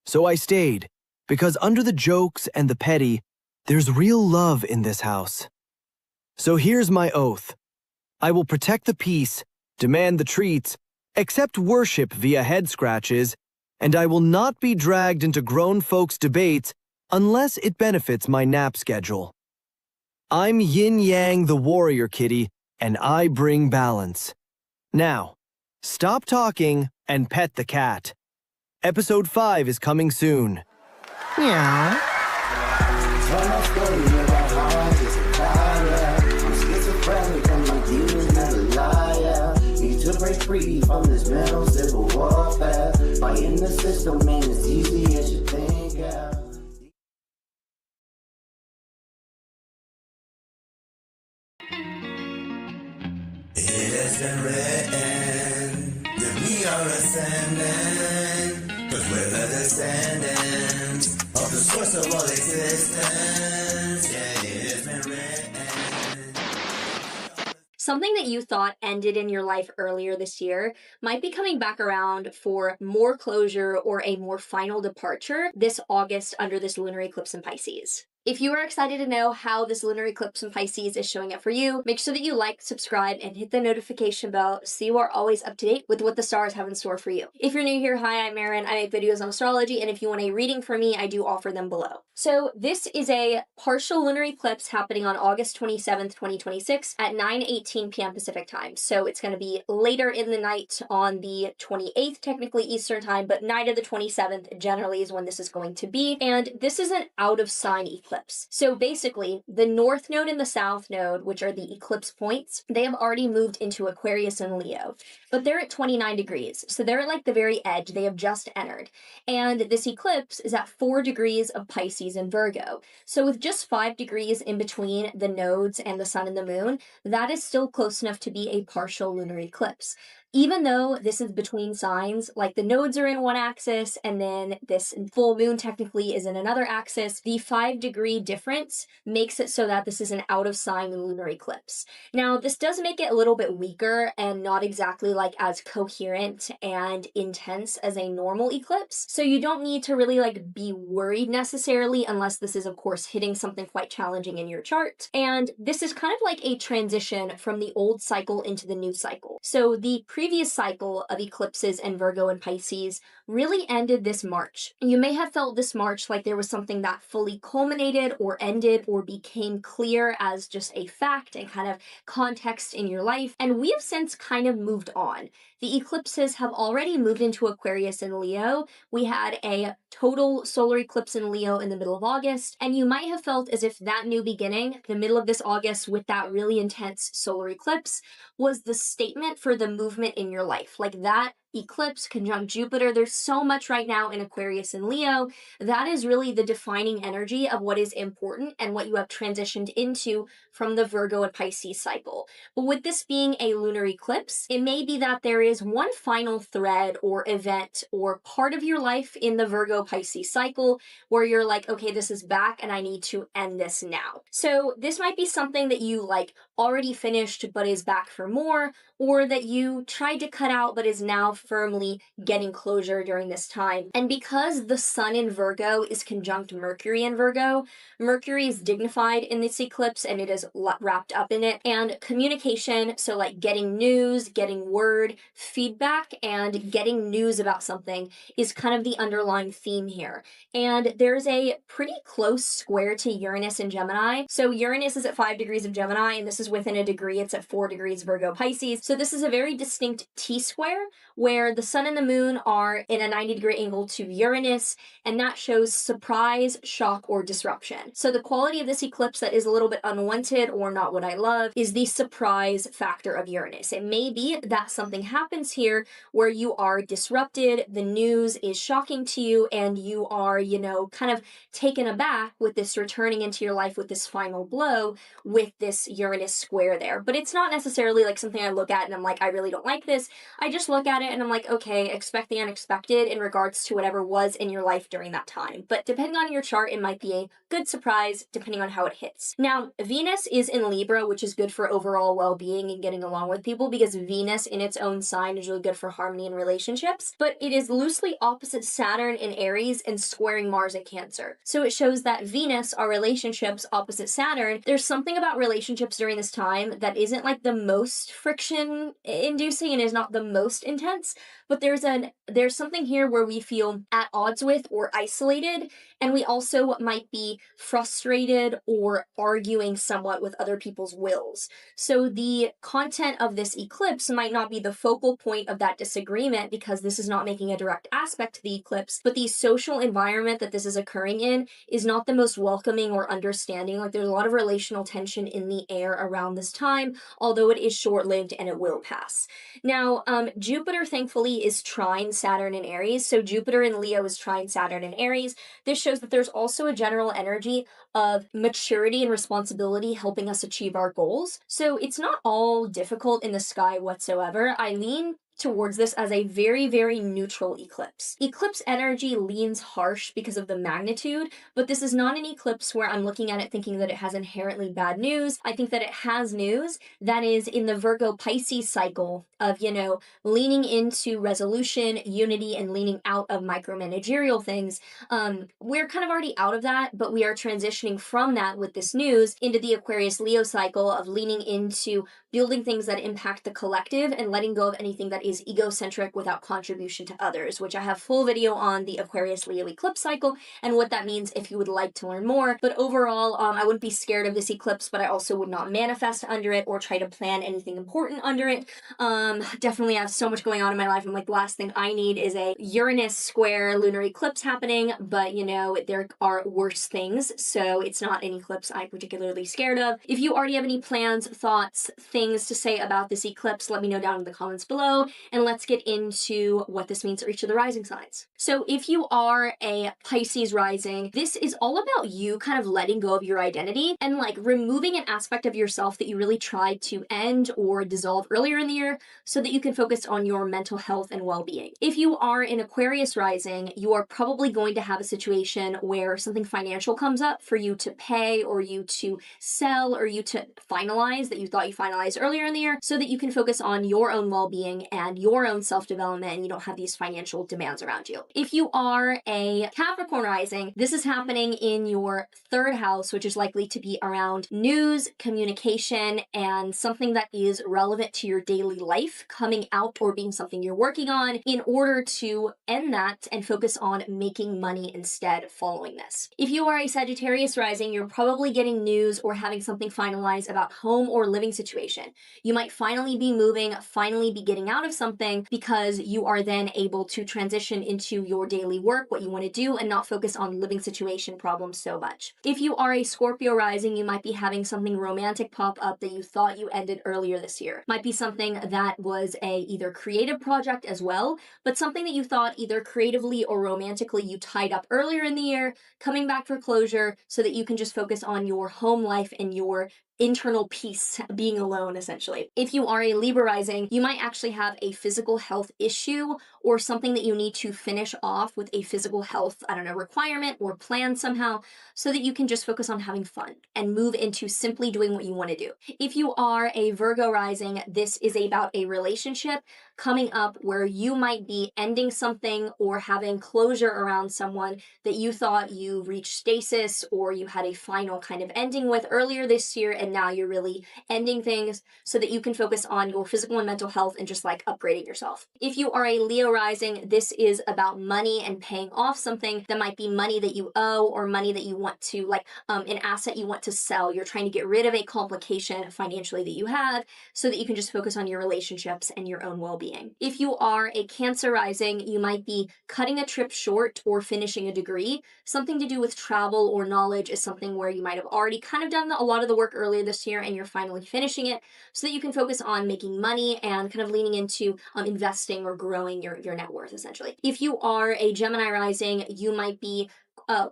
So I stayed, because under the jokes and the petty, there's real love in this house. So here's my oath. I will protect the peace, demand the treats, accept worship via head scratches, and I will not be dragged into grown folks' debates unless it benefits my nap schedule. I'm yin-yang the warrior kitty, and I bring balance. Now, stop talking and pet the cat. Episode 5 is coming soon. Meow. Tell my story about how I just applied, yeah. I'm schizophrenic and my demons never lie, yeah. Need to break free from this mental civil warfare. Fighting the system ain't as easy as you think, yeah. It has been written that we are ascending, 'cause we're the descendants of the source of all existence. Yeah, it has been written. Something that you thought ended in your life earlier this year might be coming back around for more closure or a more final departure this August under this lunar eclipse in Pisces. If you are excited to know how this lunar eclipse in Pisces is showing up for you, make sure that you like, subscribe, and hit the notification bell so you are always up to date with what the stars have in store for you. If you're new here, hi, I'm Erin. I make videos on astrology, and if you want a reading from me, I do offer them below. So this is a partial lunar eclipse happening on August 27th, 2026 at 9:18 p.m. Pacific time. So it's going to be later in the night on the 28th, technically Eastern time, but night of the 27th generally is when this is going to be. And this is an out of sign eclipse. So basically, the north node and the south node, which are the eclipse points, they have already moved into Aquarius and Leo, but they're at 29 degrees. So they're at like the very edge. They have just entered. And this eclipse is at 4 degrees of Pisces and Virgo. So with just 5 degrees in between the nodes and the sun and the moon, that is still close enough to be a partial lunar eclipse. Even though this is between signs, like the nodes are in one axis and then this full moon technically is in another axis, the 5-degree difference makes it so that this is an out of sign lunar eclipse. Now, this does make it a little bit weaker and not exactly like as coherent and intense as a normal eclipse. So you don't need to really like be worried necessarily, unless this is of course hitting something quite challenging in your chart. And this is kind of like a transition from the old cycle into the new cycle. So the previous cycle of eclipses in Virgo and Pisces really ended this March. You may have felt this March like there was something that fully culminated or ended or became clear as just a fact and kind of context in your life. And we have since kind of moved on. The eclipses have already moved into Aquarius and Leo. We had a total solar eclipse in Leo in the middle of August, and you might have felt as if that new beginning, the middle of this August with that really intense solar eclipse, was the statement for the movement in your life. Like that eclipse conjunct Jupiter, there's so much right now in Aquarius and Leo. That is really the defining energy of what is important and what you have transitioned into from the Virgo and Pisces cycle. But with this being a lunar eclipse, it may be that there is one final thread or event or part of your life in the Virgo Pisces cycle where you're like, okay, this is back and I need to end this now. So this might be something that you like already finished but is back for more, or that you tried to cut out but is now firmly getting closure during this time. And because the sun in Virgo is conjunct Mercury in Virgo, Mercury is dignified in this eclipse and it is wrapped up in it. And communication, so like getting news, getting word, feedback, and getting news about something is kind of the underlying theme here. And there's a pretty close square to Uranus in Gemini. So Uranus is at 5 degrees of Gemini, and this is within a degree. It's at 4 degrees Virgo Pisces. So this is a very distinct T-square where the sun and the moon are in a 90-degree angle to Uranus, and that shows surprise, shock, or disruption. So the quality of this eclipse that is a little bit unwanted or not what I love is the surprise factor of Uranus. It may be that something happens here where you are disrupted, the news is shocking to you, and you are, you know, kind of taken aback with this returning into your life with this final blow with this Uranus square there. But it's not necessarily like something I look at and I'm like, I really don't like this. I just look at it and I'm like, okay, expect the unexpected in regards to whatever was in your life during that time. But depending on your chart, it might be a good surprise depending on how it hits. Now, Venus is in Libra, which is good for overall well-being and getting along with people because Venus in its own sign is really good for harmony and relationships. But it is loosely opposite Saturn in Aries and squaring Mars in Cancer. So it shows that Venus, our relationships opposite Saturn, there's something about relationships during this time that isn't like the most friction inducing and is not the most intense, but there's something here where we feel at odds with or isolated, and we also might be frustrated or arguing somewhat with other people's wills. So the content of this eclipse might not be the focal point of that disagreement because this is not making a direct aspect to the eclipse, but the social environment that this is occurring in is not the most welcoming or understanding. Like there's a lot of relational tension in the air around this time, although it is short-lived and it will pass. Now, Jupiter thankfully is trine Saturn in Aries. So Jupiter in Leo is trine Saturn in Aries. This shows that there's also a general energy of maturity and responsibility helping us achieve our goals. So it's not all difficult in the sky whatsoever. I lean towards this as a very, very neutral eclipse. Eclipse energy leans harsh because of the magnitude, but this is not an eclipse where I'm looking at it thinking that it has inherently bad news. I think that it has news that is in the Virgo Pisces cycle of, you know, leaning into resolution, unity, and leaning out of micromanagerial things. We're kind of already out of that, but we are transitioning from that with this news into the Aquarius Leo cycle of leaning into building things that impact the collective and letting go of anything that is egocentric without contribution to others, which I have full video on the Aquarius Leo eclipse cycle and what that means if you would like to learn more. But overall, I wouldn't be scared of this eclipse, but I also would not manifest under it or try to plan anything important under it. Definitely have so much going on in my life. I'm like, the last thing I need is a Uranus square lunar eclipse happening, but you know, there are worse things, so it's not an eclipse I'm particularly scared of. If you already have any plans, thoughts, things things to say about this eclipse, let me know down in the comments below, and let's get into what this means for each of the rising signs. So if you are a Pisces rising, this is all about you kind of letting go of your identity and like removing an aspect of yourself that you really tried to end or dissolve earlier in the year so that you can focus on your mental health and well-being. If you are an Aquarius rising, you are probably going to have a situation where something financial comes up for you to pay or you to sell or you to finalize that you thought you finalized earlier in the year so that you can focus on your own well-being and your own self-development and you don't have these financial demands around you. If you are a Capricorn rising, this is happening in your 3rd house, which is likely to be around news, communication, and something that is relevant to your daily life coming out or being something you're working on in order to end that and focus on making money instead following this. If you are a Sagittarius rising, you're probably getting news or having something finalized about home or living situation. You might finally be moving, finally be getting out of something because you are then able to transition into your daily work, what you want to do, and not focus on living situation problems so much. If you are a Scorpio rising, you might be having something romantic pop up that you thought you ended earlier this year. Might be something that was a either creative project as well, but something that you thought either creatively or romantically you tied up earlier in the year, coming back for closure so that you can just focus on your home life and your internal peace, being alone essentially. If you are a Libra rising, you might actually have a physical health issue or something that you need to finish off with a physical health, I don't know, requirement or plan somehow so that you can just focus on having fun and move into simply doing what you want to do. If you are a Virgo rising, this is about a relationship coming up where you might be ending something or having closure around someone that you thought you reached stasis or you had a final kind of ending with earlier this year, and now you're really ending things so that you can focus on your physical and mental health and just like upgrading yourself. If you are a Leo rising, this is about money and paying off something that might be money that you owe or money that you want to like an asset you want to sell. You're trying to get rid of a complication financially that you have so that you can just focus on your relationships and your own well-being. If you are a Cancer rising, you might be cutting a trip short or finishing a degree. Something to do with travel or knowledge is something where you might have already kind of done a lot of the work earlier this year and you're finally finishing it so that you can focus on making money and kind of leaning into investing or growing your net worth essentially. If you are a Gemini rising, you might be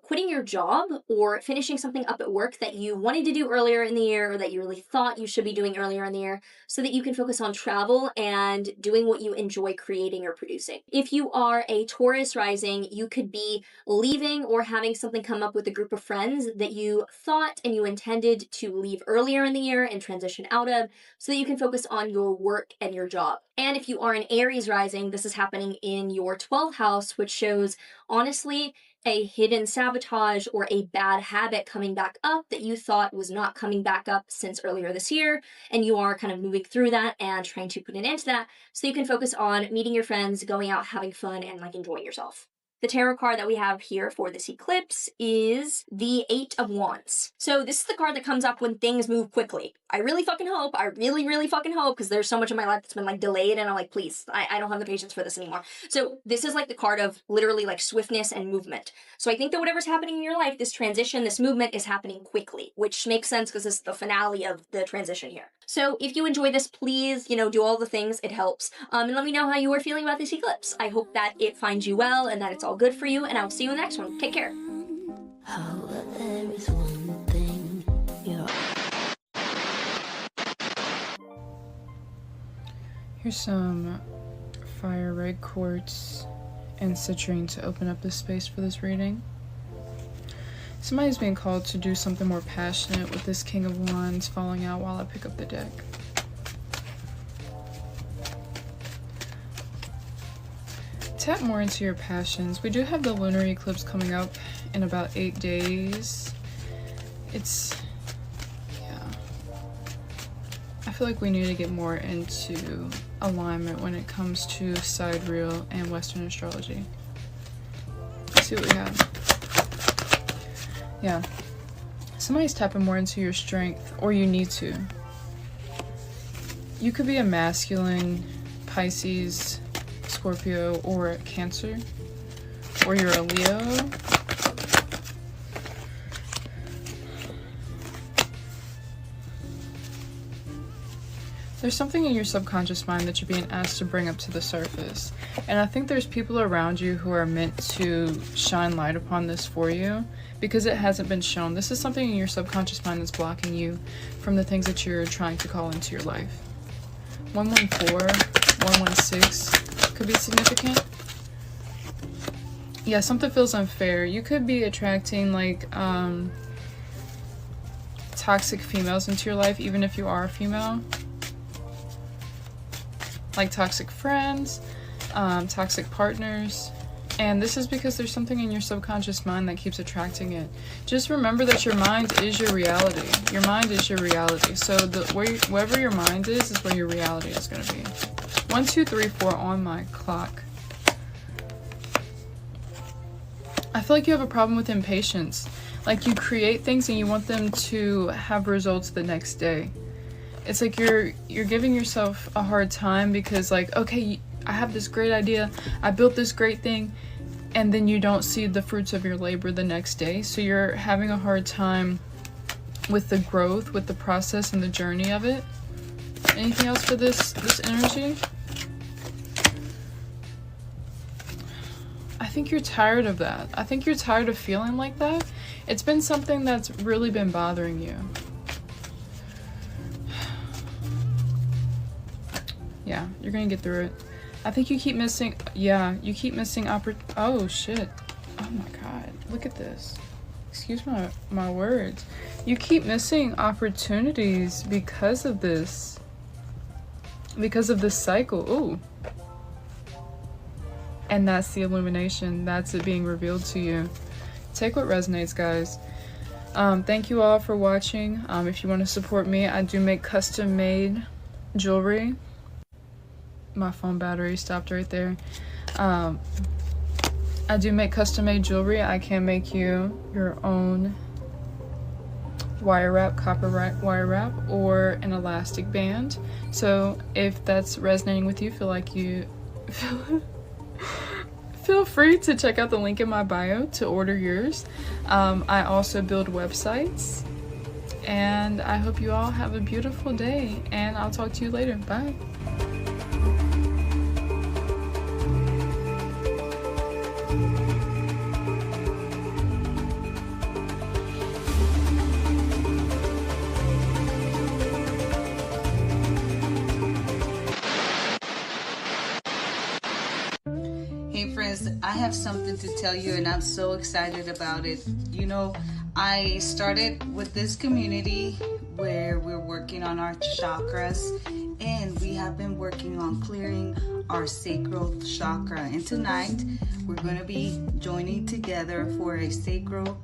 quitting your job or finishing something up at work that you wanted to do earlier in the year or that you really thought you should be doing earlier in the year so that you can focus on travel and doing what you enjoy creating or producing. If you are a Taurus rising, you could be leaving or having something come up with a group of friends that you thought and you intended to leave earlier in the year and transition out of so that you can focus on your work and your job. And if you are an Aries rising, this is happening in your 12th house, which shows honestly a hidden sabotage or a bad habit coming back up that you thought was not coming back up since earlier this year, and you are kind of moving through that and trying to put an end to that so you can focus on meeting your friends, going out, having fun, and like enjoying yourself. The tarot card that we have here for this eclipse is the 8 of Wands. So this is the card that comes up when things move quickly. I really fucking hope, I really fucking hope, because there's so much in my life that's been like delayed and I'm like, please, I don't have the patience for this anymore. So this is like the card of literally like swiftness and movement. So I think that whatever's happening in your life, this transition, this movement is happening quickly, which makes sense because this is the finale of the transition here. So if you enjoy this, please, do all the things, it helps. And let me know how you are feeling about this eclipse. I hope that it finds you well and that it's all good for you, and I'll see you in the next one. Take care. There is one thing Here's some fire red quartz and citrine to open up the space for this reading. Somebody's being called to do something more passionate with this King of Wands falling out while I pick up the deck. Tap more into your passions. We do have the lunar eclipse coming up in about 8 days. I feel like we need to get more into alignment when it comes to sidereal and Western astrology. Let's see what we have. Yeah. Somebody's tapping more into your strength, or you need to. You could be a masculine, Pisces, Scorpio, or Cancer, or you're a Leo. There's something in your subconscious mind that you're being asked to bring up to the surface. And I think there's people around you who are meant to shine light upon this for you because it hasn't been shown. This is something in your subconscious mind that's blocking you from the things that you're trying to call into your life. 114, 116 could be significant. Yeah, something feels unfair. You could be attracting like toxic females into your life, even if you are a female. Like toxic friends, toxic partners. And this is because there's something in your subconscious mind that keeps attracting it. Just remember that your mind is your reality. Your mind is your reality. So wherever your mind is where your reality is going to be. 1, 2, 3, 4 on my clock. I feel like you have a problem with impatience. Like you create things and you want them to have results the next day. It's like you're giving yourself a hard time because like, okay, I have this great idea, I built this great thing, and then you don't see the fruits of your labor the next day. So you're having a hard time with the growth, with the process and the journey of it. Anything else for this energy? I think you're tired of that. I think you're tired of feeling like that. It's been something that's really been bothering you. Yeah, you're gonna get through it. I think you keep missing, yeah, you keep missing oh shit. Oh my god, look at this. Excuse my words. You keep missing opportunities because of this. Because of this cycle. Ooh. And that's the illumination. That's it being revealed to you. Take what resonates, guys. Thank you all for watching. If you want to support me, I do make custom made jewelry. My phone battery stopped right there. I do make custom made jewelry. I can make you your own wire wrap, copper wire wrap, or an elastic band. So if that's resonating with you, feel free to check out the link in my bio to order yours. I also build websites, and I hope you all have a beautiful day, and I'll talk to you later. Bye. I have something to tell you, and I'm so excited about it. You know, I started with this community where we're working on our chakras, and we have been working on clearing our sacral chakra. And tonight we're going to be joining together for a sacral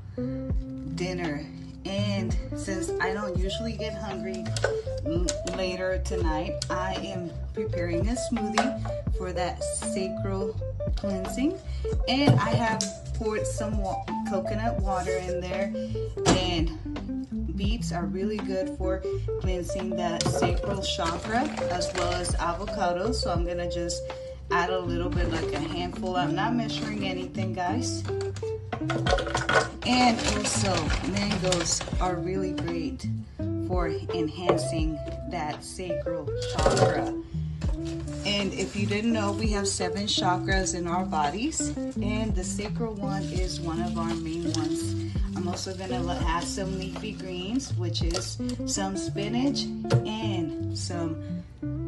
dinner. And since I don't usually get hungry later tonight, I am preparing a smoothie for that sacral cleansing, and I have poured some coconut water in there, and beets are really good for cleansing that sacral chakra, as well as avocado. So I'm gonna just add a little bit, like a handful. I'm not measuring anything, guys. And also mangoes are really great for enhancing that sacral chakra. And if you didn't know, we have 7 chakras in our bodies, and the sacral one is one of our main ones. I'm also going to add some leafy greens, which is some spinach and some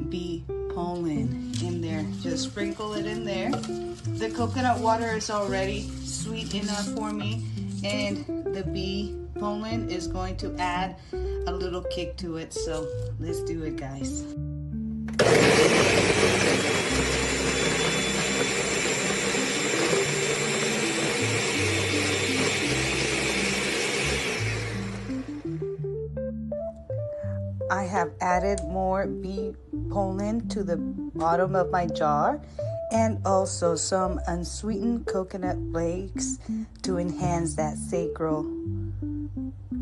bee pollen in there. Just sprinkle it in there. The coconut water is already sweet enough for me, and the bee pollen is going to add a little kick to it. So let's do it, guys. I have added more bee pollen to the bottom of my jar, and also some unsweetened coconut flakes to enhance that sacral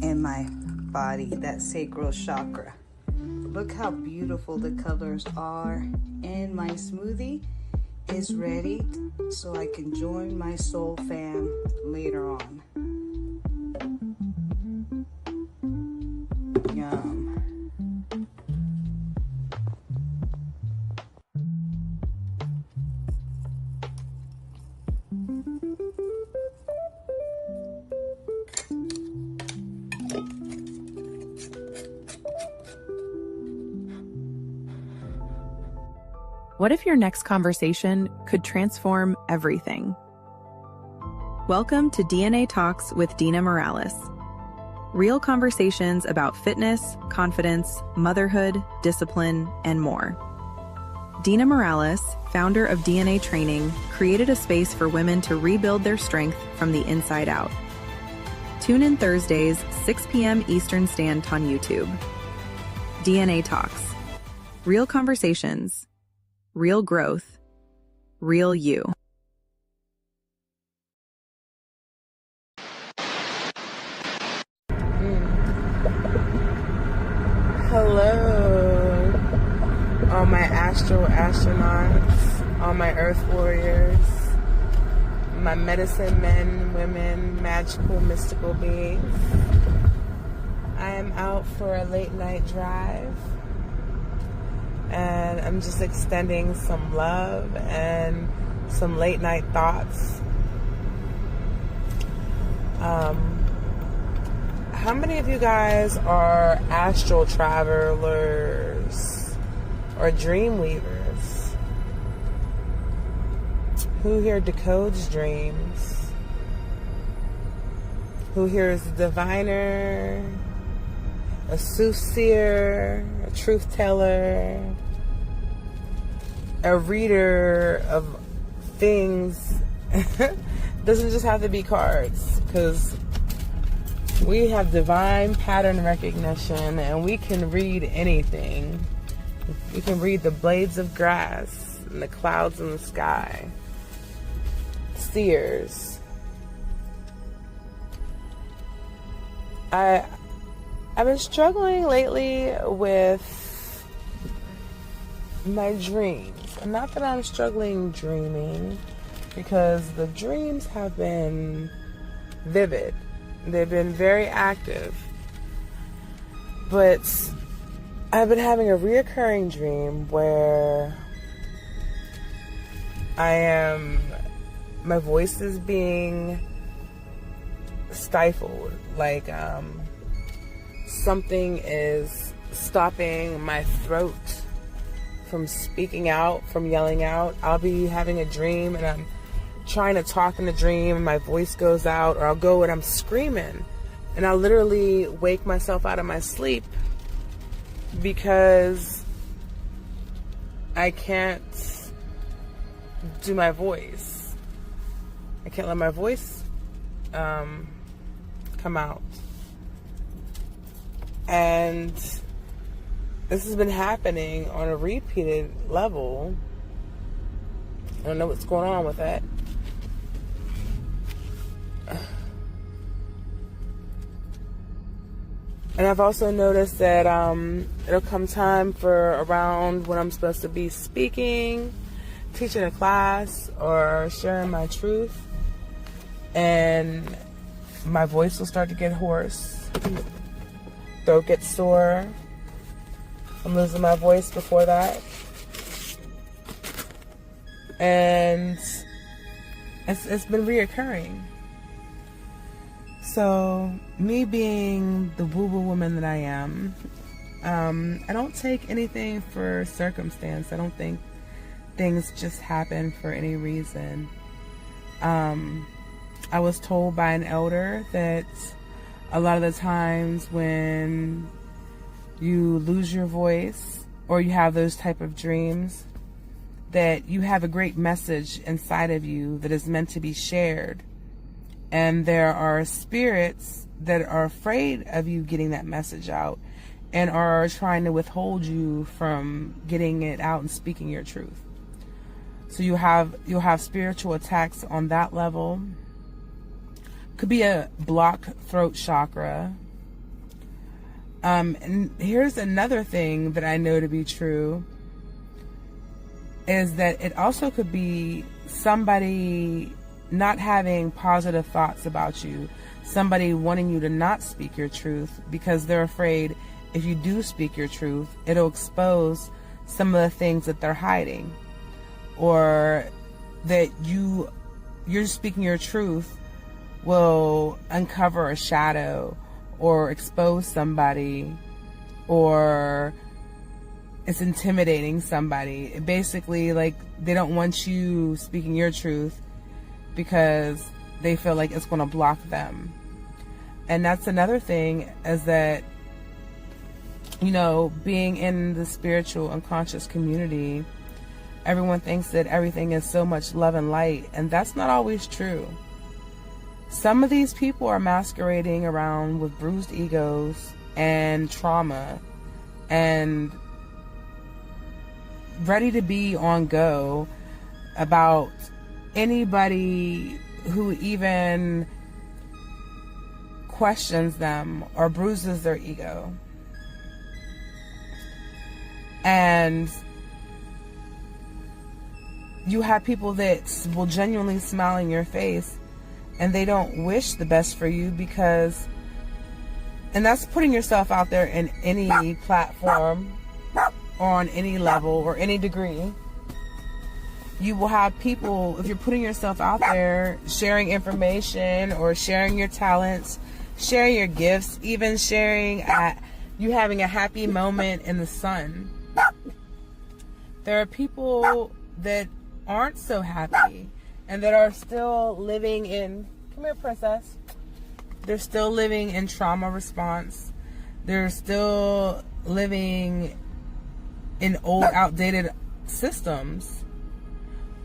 in my body, that sacral chakra. Look how beautiful the colors are, and my smoothie is ready so I can join my soul fam later on. Yum. What if your next conversation could transform everything? Welcome to DNA Talks with Dina Morales. Real conversations about fitness, confidence, motherhood, discipline, and more. Dina Morales, founder of DNA Training, created a space for women to rebuild their strength from the inside out. Tune in Thursdays, 6 p.m. Eastern Standard on YouTube. DNA Talks. Real conversations. Real growth. Real you. Hello, all my astral astronauts, all my earth warriors, my medicine men, women, magical, mystical beings. I am out for a late night drive, and I'm just extending some love and some late night thoughts. How many of you guys are astral travelers or dream weavers? Who here decodes dreams? Who here is a diviner, a soothsayer, a truth teller, a reader of things? Doesn't just have to be cards, because we have divine pattern recognition and we can read anything. We can read the blades of grass and the clouds in the sky. Seers. I've been struggling lately with my dreams. And not that I'm struggling dreaming, because the dreams have been vivid. They've been very active. But I've been having a reoccurring dream where my voice is being stifled. Like something is stopping my throat from speaking out, from yelling out. I'll be having a dream and I'm trying to talk in the dream and my voice goes out, or I'll go and I'm screaming and I'll literally wake myself out of my sleep because I can't do my voice. I can't let my voice come out. And this has been happening on a repeated level. I don't know what's going on with that. And I've also noticed that it'll come time for around when I'm supposed to be speaking, teaching a class, or sharing my truth, and my voice will start to get hoarse, throat gets sore. I'm losing my voice before that, and it's been reoccurring. So, me being the woo-woo woman that I am, I don't take anything for circumstance. I don't think things just happen for any reason. I was told by an elder that a lot of the times when you lose your voice or you have those type of dreams, that you have a great message inside of you that is meant to be shared. And there are spirits that are afraid of you getting that message out and are trying to withhold you from getting it out and speaking your truth. So you'll have spiritual attacks on that level. Could be a blocked throat chakra. And here's another thing that I know to be true, is that it also could be somebody not having positive thoughts about you, somebody wanting you to not speak your truth because they're afraid if you do speak your truth, it'll expose some of the things that they're hiding, or that you're speaking your truth will uncover a shadow or expose somebody, or it's intimidating somebody. Basically, like, they don't want you speaking your truth because they feel like it's going to block them. And that's another thing, is that, you know, being in the spiritual and conscious community, everyone thinks that everything is so much love and light, and that's not always true. Some of these people are masquerading around with bruised egos and trauma and ready to be on go about anybody who even questions them or bruises their ego. And you have people that will genuinely smile in your face, and they don't wish the best for you because, and that's putting yourself out there in any platform or on any level or any degree. You will have people, if you're putting yourself out there, sharing information or sharing your talents, sharing your gifts, even sharing you having a happy moment in the sun. There are people that aren't so happy and that are still living in, come here, princess. They're still living in trauma response. They're still living in old, outdated systems,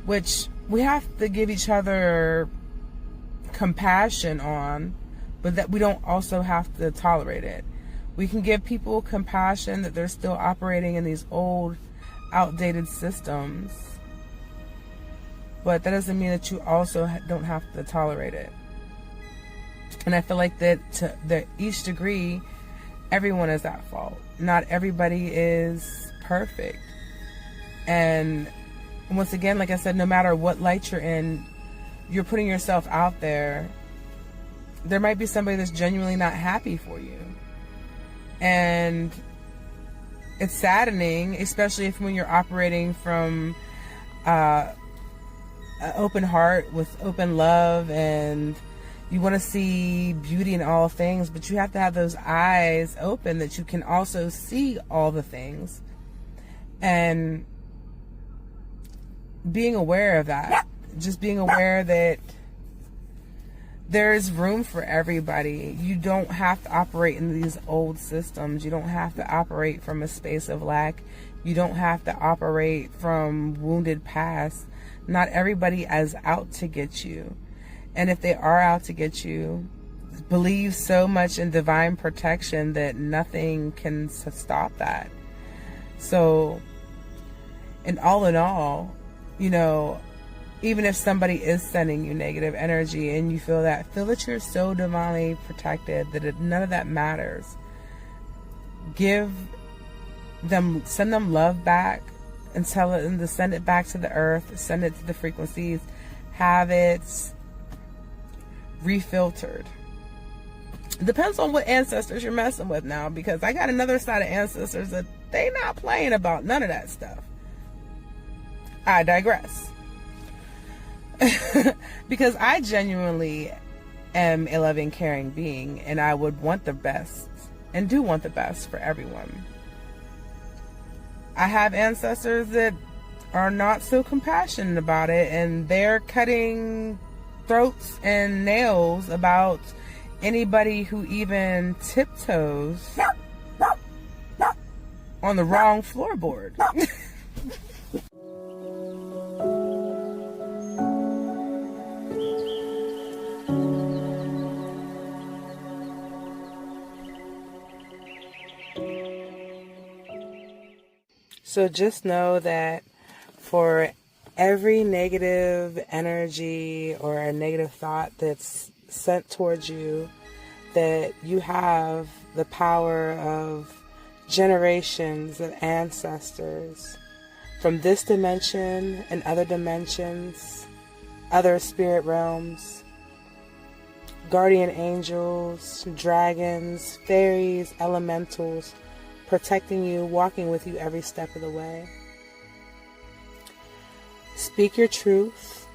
which we have to give each other compassion on, but that we don't also have to tolerate it. We can give people compassion that they're still operating in these old, outdated systems, but that doesn't mean that you also don't have to tolerate it. And I feel like that to each degree, everyone is at fault. Not everybody is perfect. And once again, like I said, no matter what light you're in, you're putting yourself out there. There might be somebody that's genuinely not happy for you. And it's saddening, especially when you're operating from an open heart with open love, and you want to see beauty in all things, but you have to have those eyes open that you can also see all the things. And being aware of that, just being aware that there's room for everybody. You don't have to operate in these old systems. You don't have to operate from a space of lack. You don't have to operate from wounded past. Not everybody is out to get you. And if they are out to get you, believe so much in divine protection that nothing can stop that. So, and all in all, you know, even if somebody is sending you negative energy and you feel that you're so divinely protected that none of that matters. Send them love back and tell them to send it back to the earth, send it to the frequencies, have it refiltered. It depends on what ancestors you're messing with now, because I got another side of ancestors that they not playing about none of that stuff. I digress. Because I genuinely am a loving, caring being, and I would want the best and do want the best for everyone. I have ancestors that are not so compassionate about it, and they're cutting throats and nails about anybody who even tiptoes on the wrong floorboard. So just know that for every negative energy or a negative thought that's sent towards you, that you have the power of generations of ancestors from this dimension and other dimensions, other spirit realms, guardian angels, dragons, fairies, elementals, protecting you, walking with you every step of the way. Speak your truth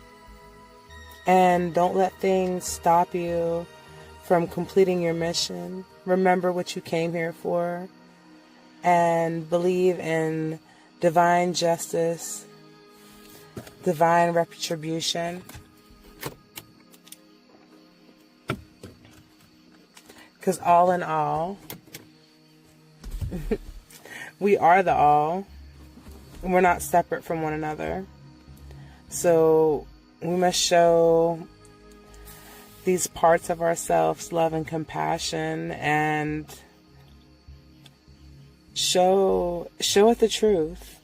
and don't let things stop you from completing your mission. Remember what you came here for, and believe in divine justice, divine retribution. Because all in all, we are the all. We're not separate from one another. So we must show these parts of ourselves love and compassion, and show it the truth.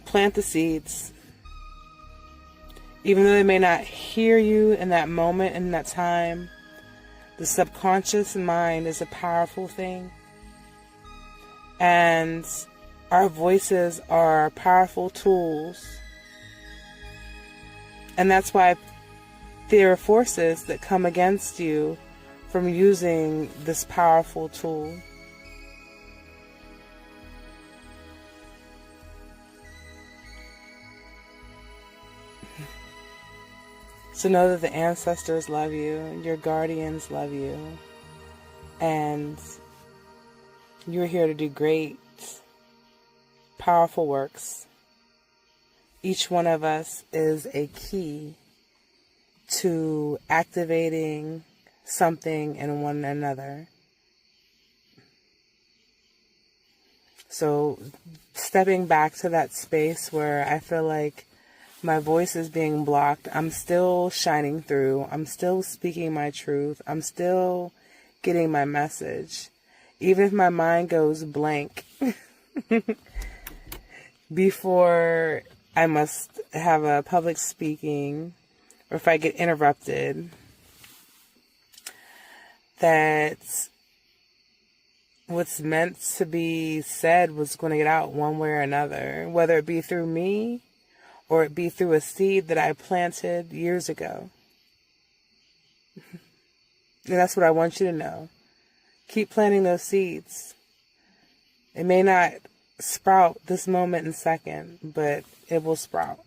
Plant the seeds. Even though they may not hear you in that moment, in that time, the subconscious mind is a powerful thing. And our voices are powerful tools. And that's why there are forces that come against you from using this powerful tool. So know that the ancestors love you, your guardians love you, and you're here to do great, powerful works. Each one of us is a key to activating something in one another. So stepping back to that space where I feel like my voice is being blocked, I'm still shining through. I'm still speaking my truth. I'm still getting my message. Even if my mind goes blank before I must have a public speaking, or if I get interrupted, that what's meant to be said was going to get out one way or another, whether it be through me or it be through a seed that I planted years ago. And that's what I want you to know. Keep planting those seeds. It may not sprout this moment and second, but it will sprout.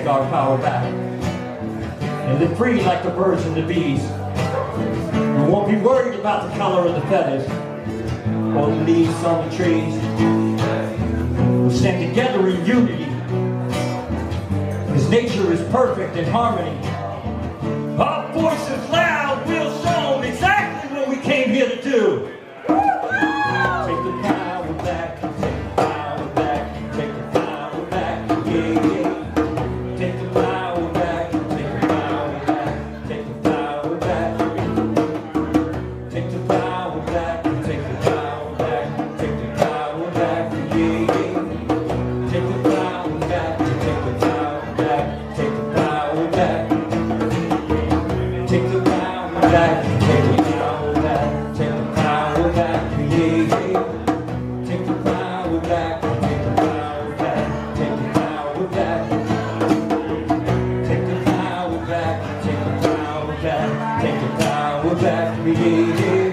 take our power back and live free like the birds and the bees. We won't be worried about the color of the feathers or the leaves on the trees. We'll stand together in unity, because nature is perfect in harmony. Our voice is loud, we'll show them exactly what we came here to do. Take the power back, take the power back, take the power back, yeah, yeah. Take the power back, take the power back, take the power back. Take the power back, take the power back, take the power back, yeah, yeah. Take the power back, take the power back, take the power back. Take the power back, take the power back, take the power back, yeah, yeah. Take the power back, take the power back, take the power back. Take the power back, take the power back, take the power back, yeah, yeah.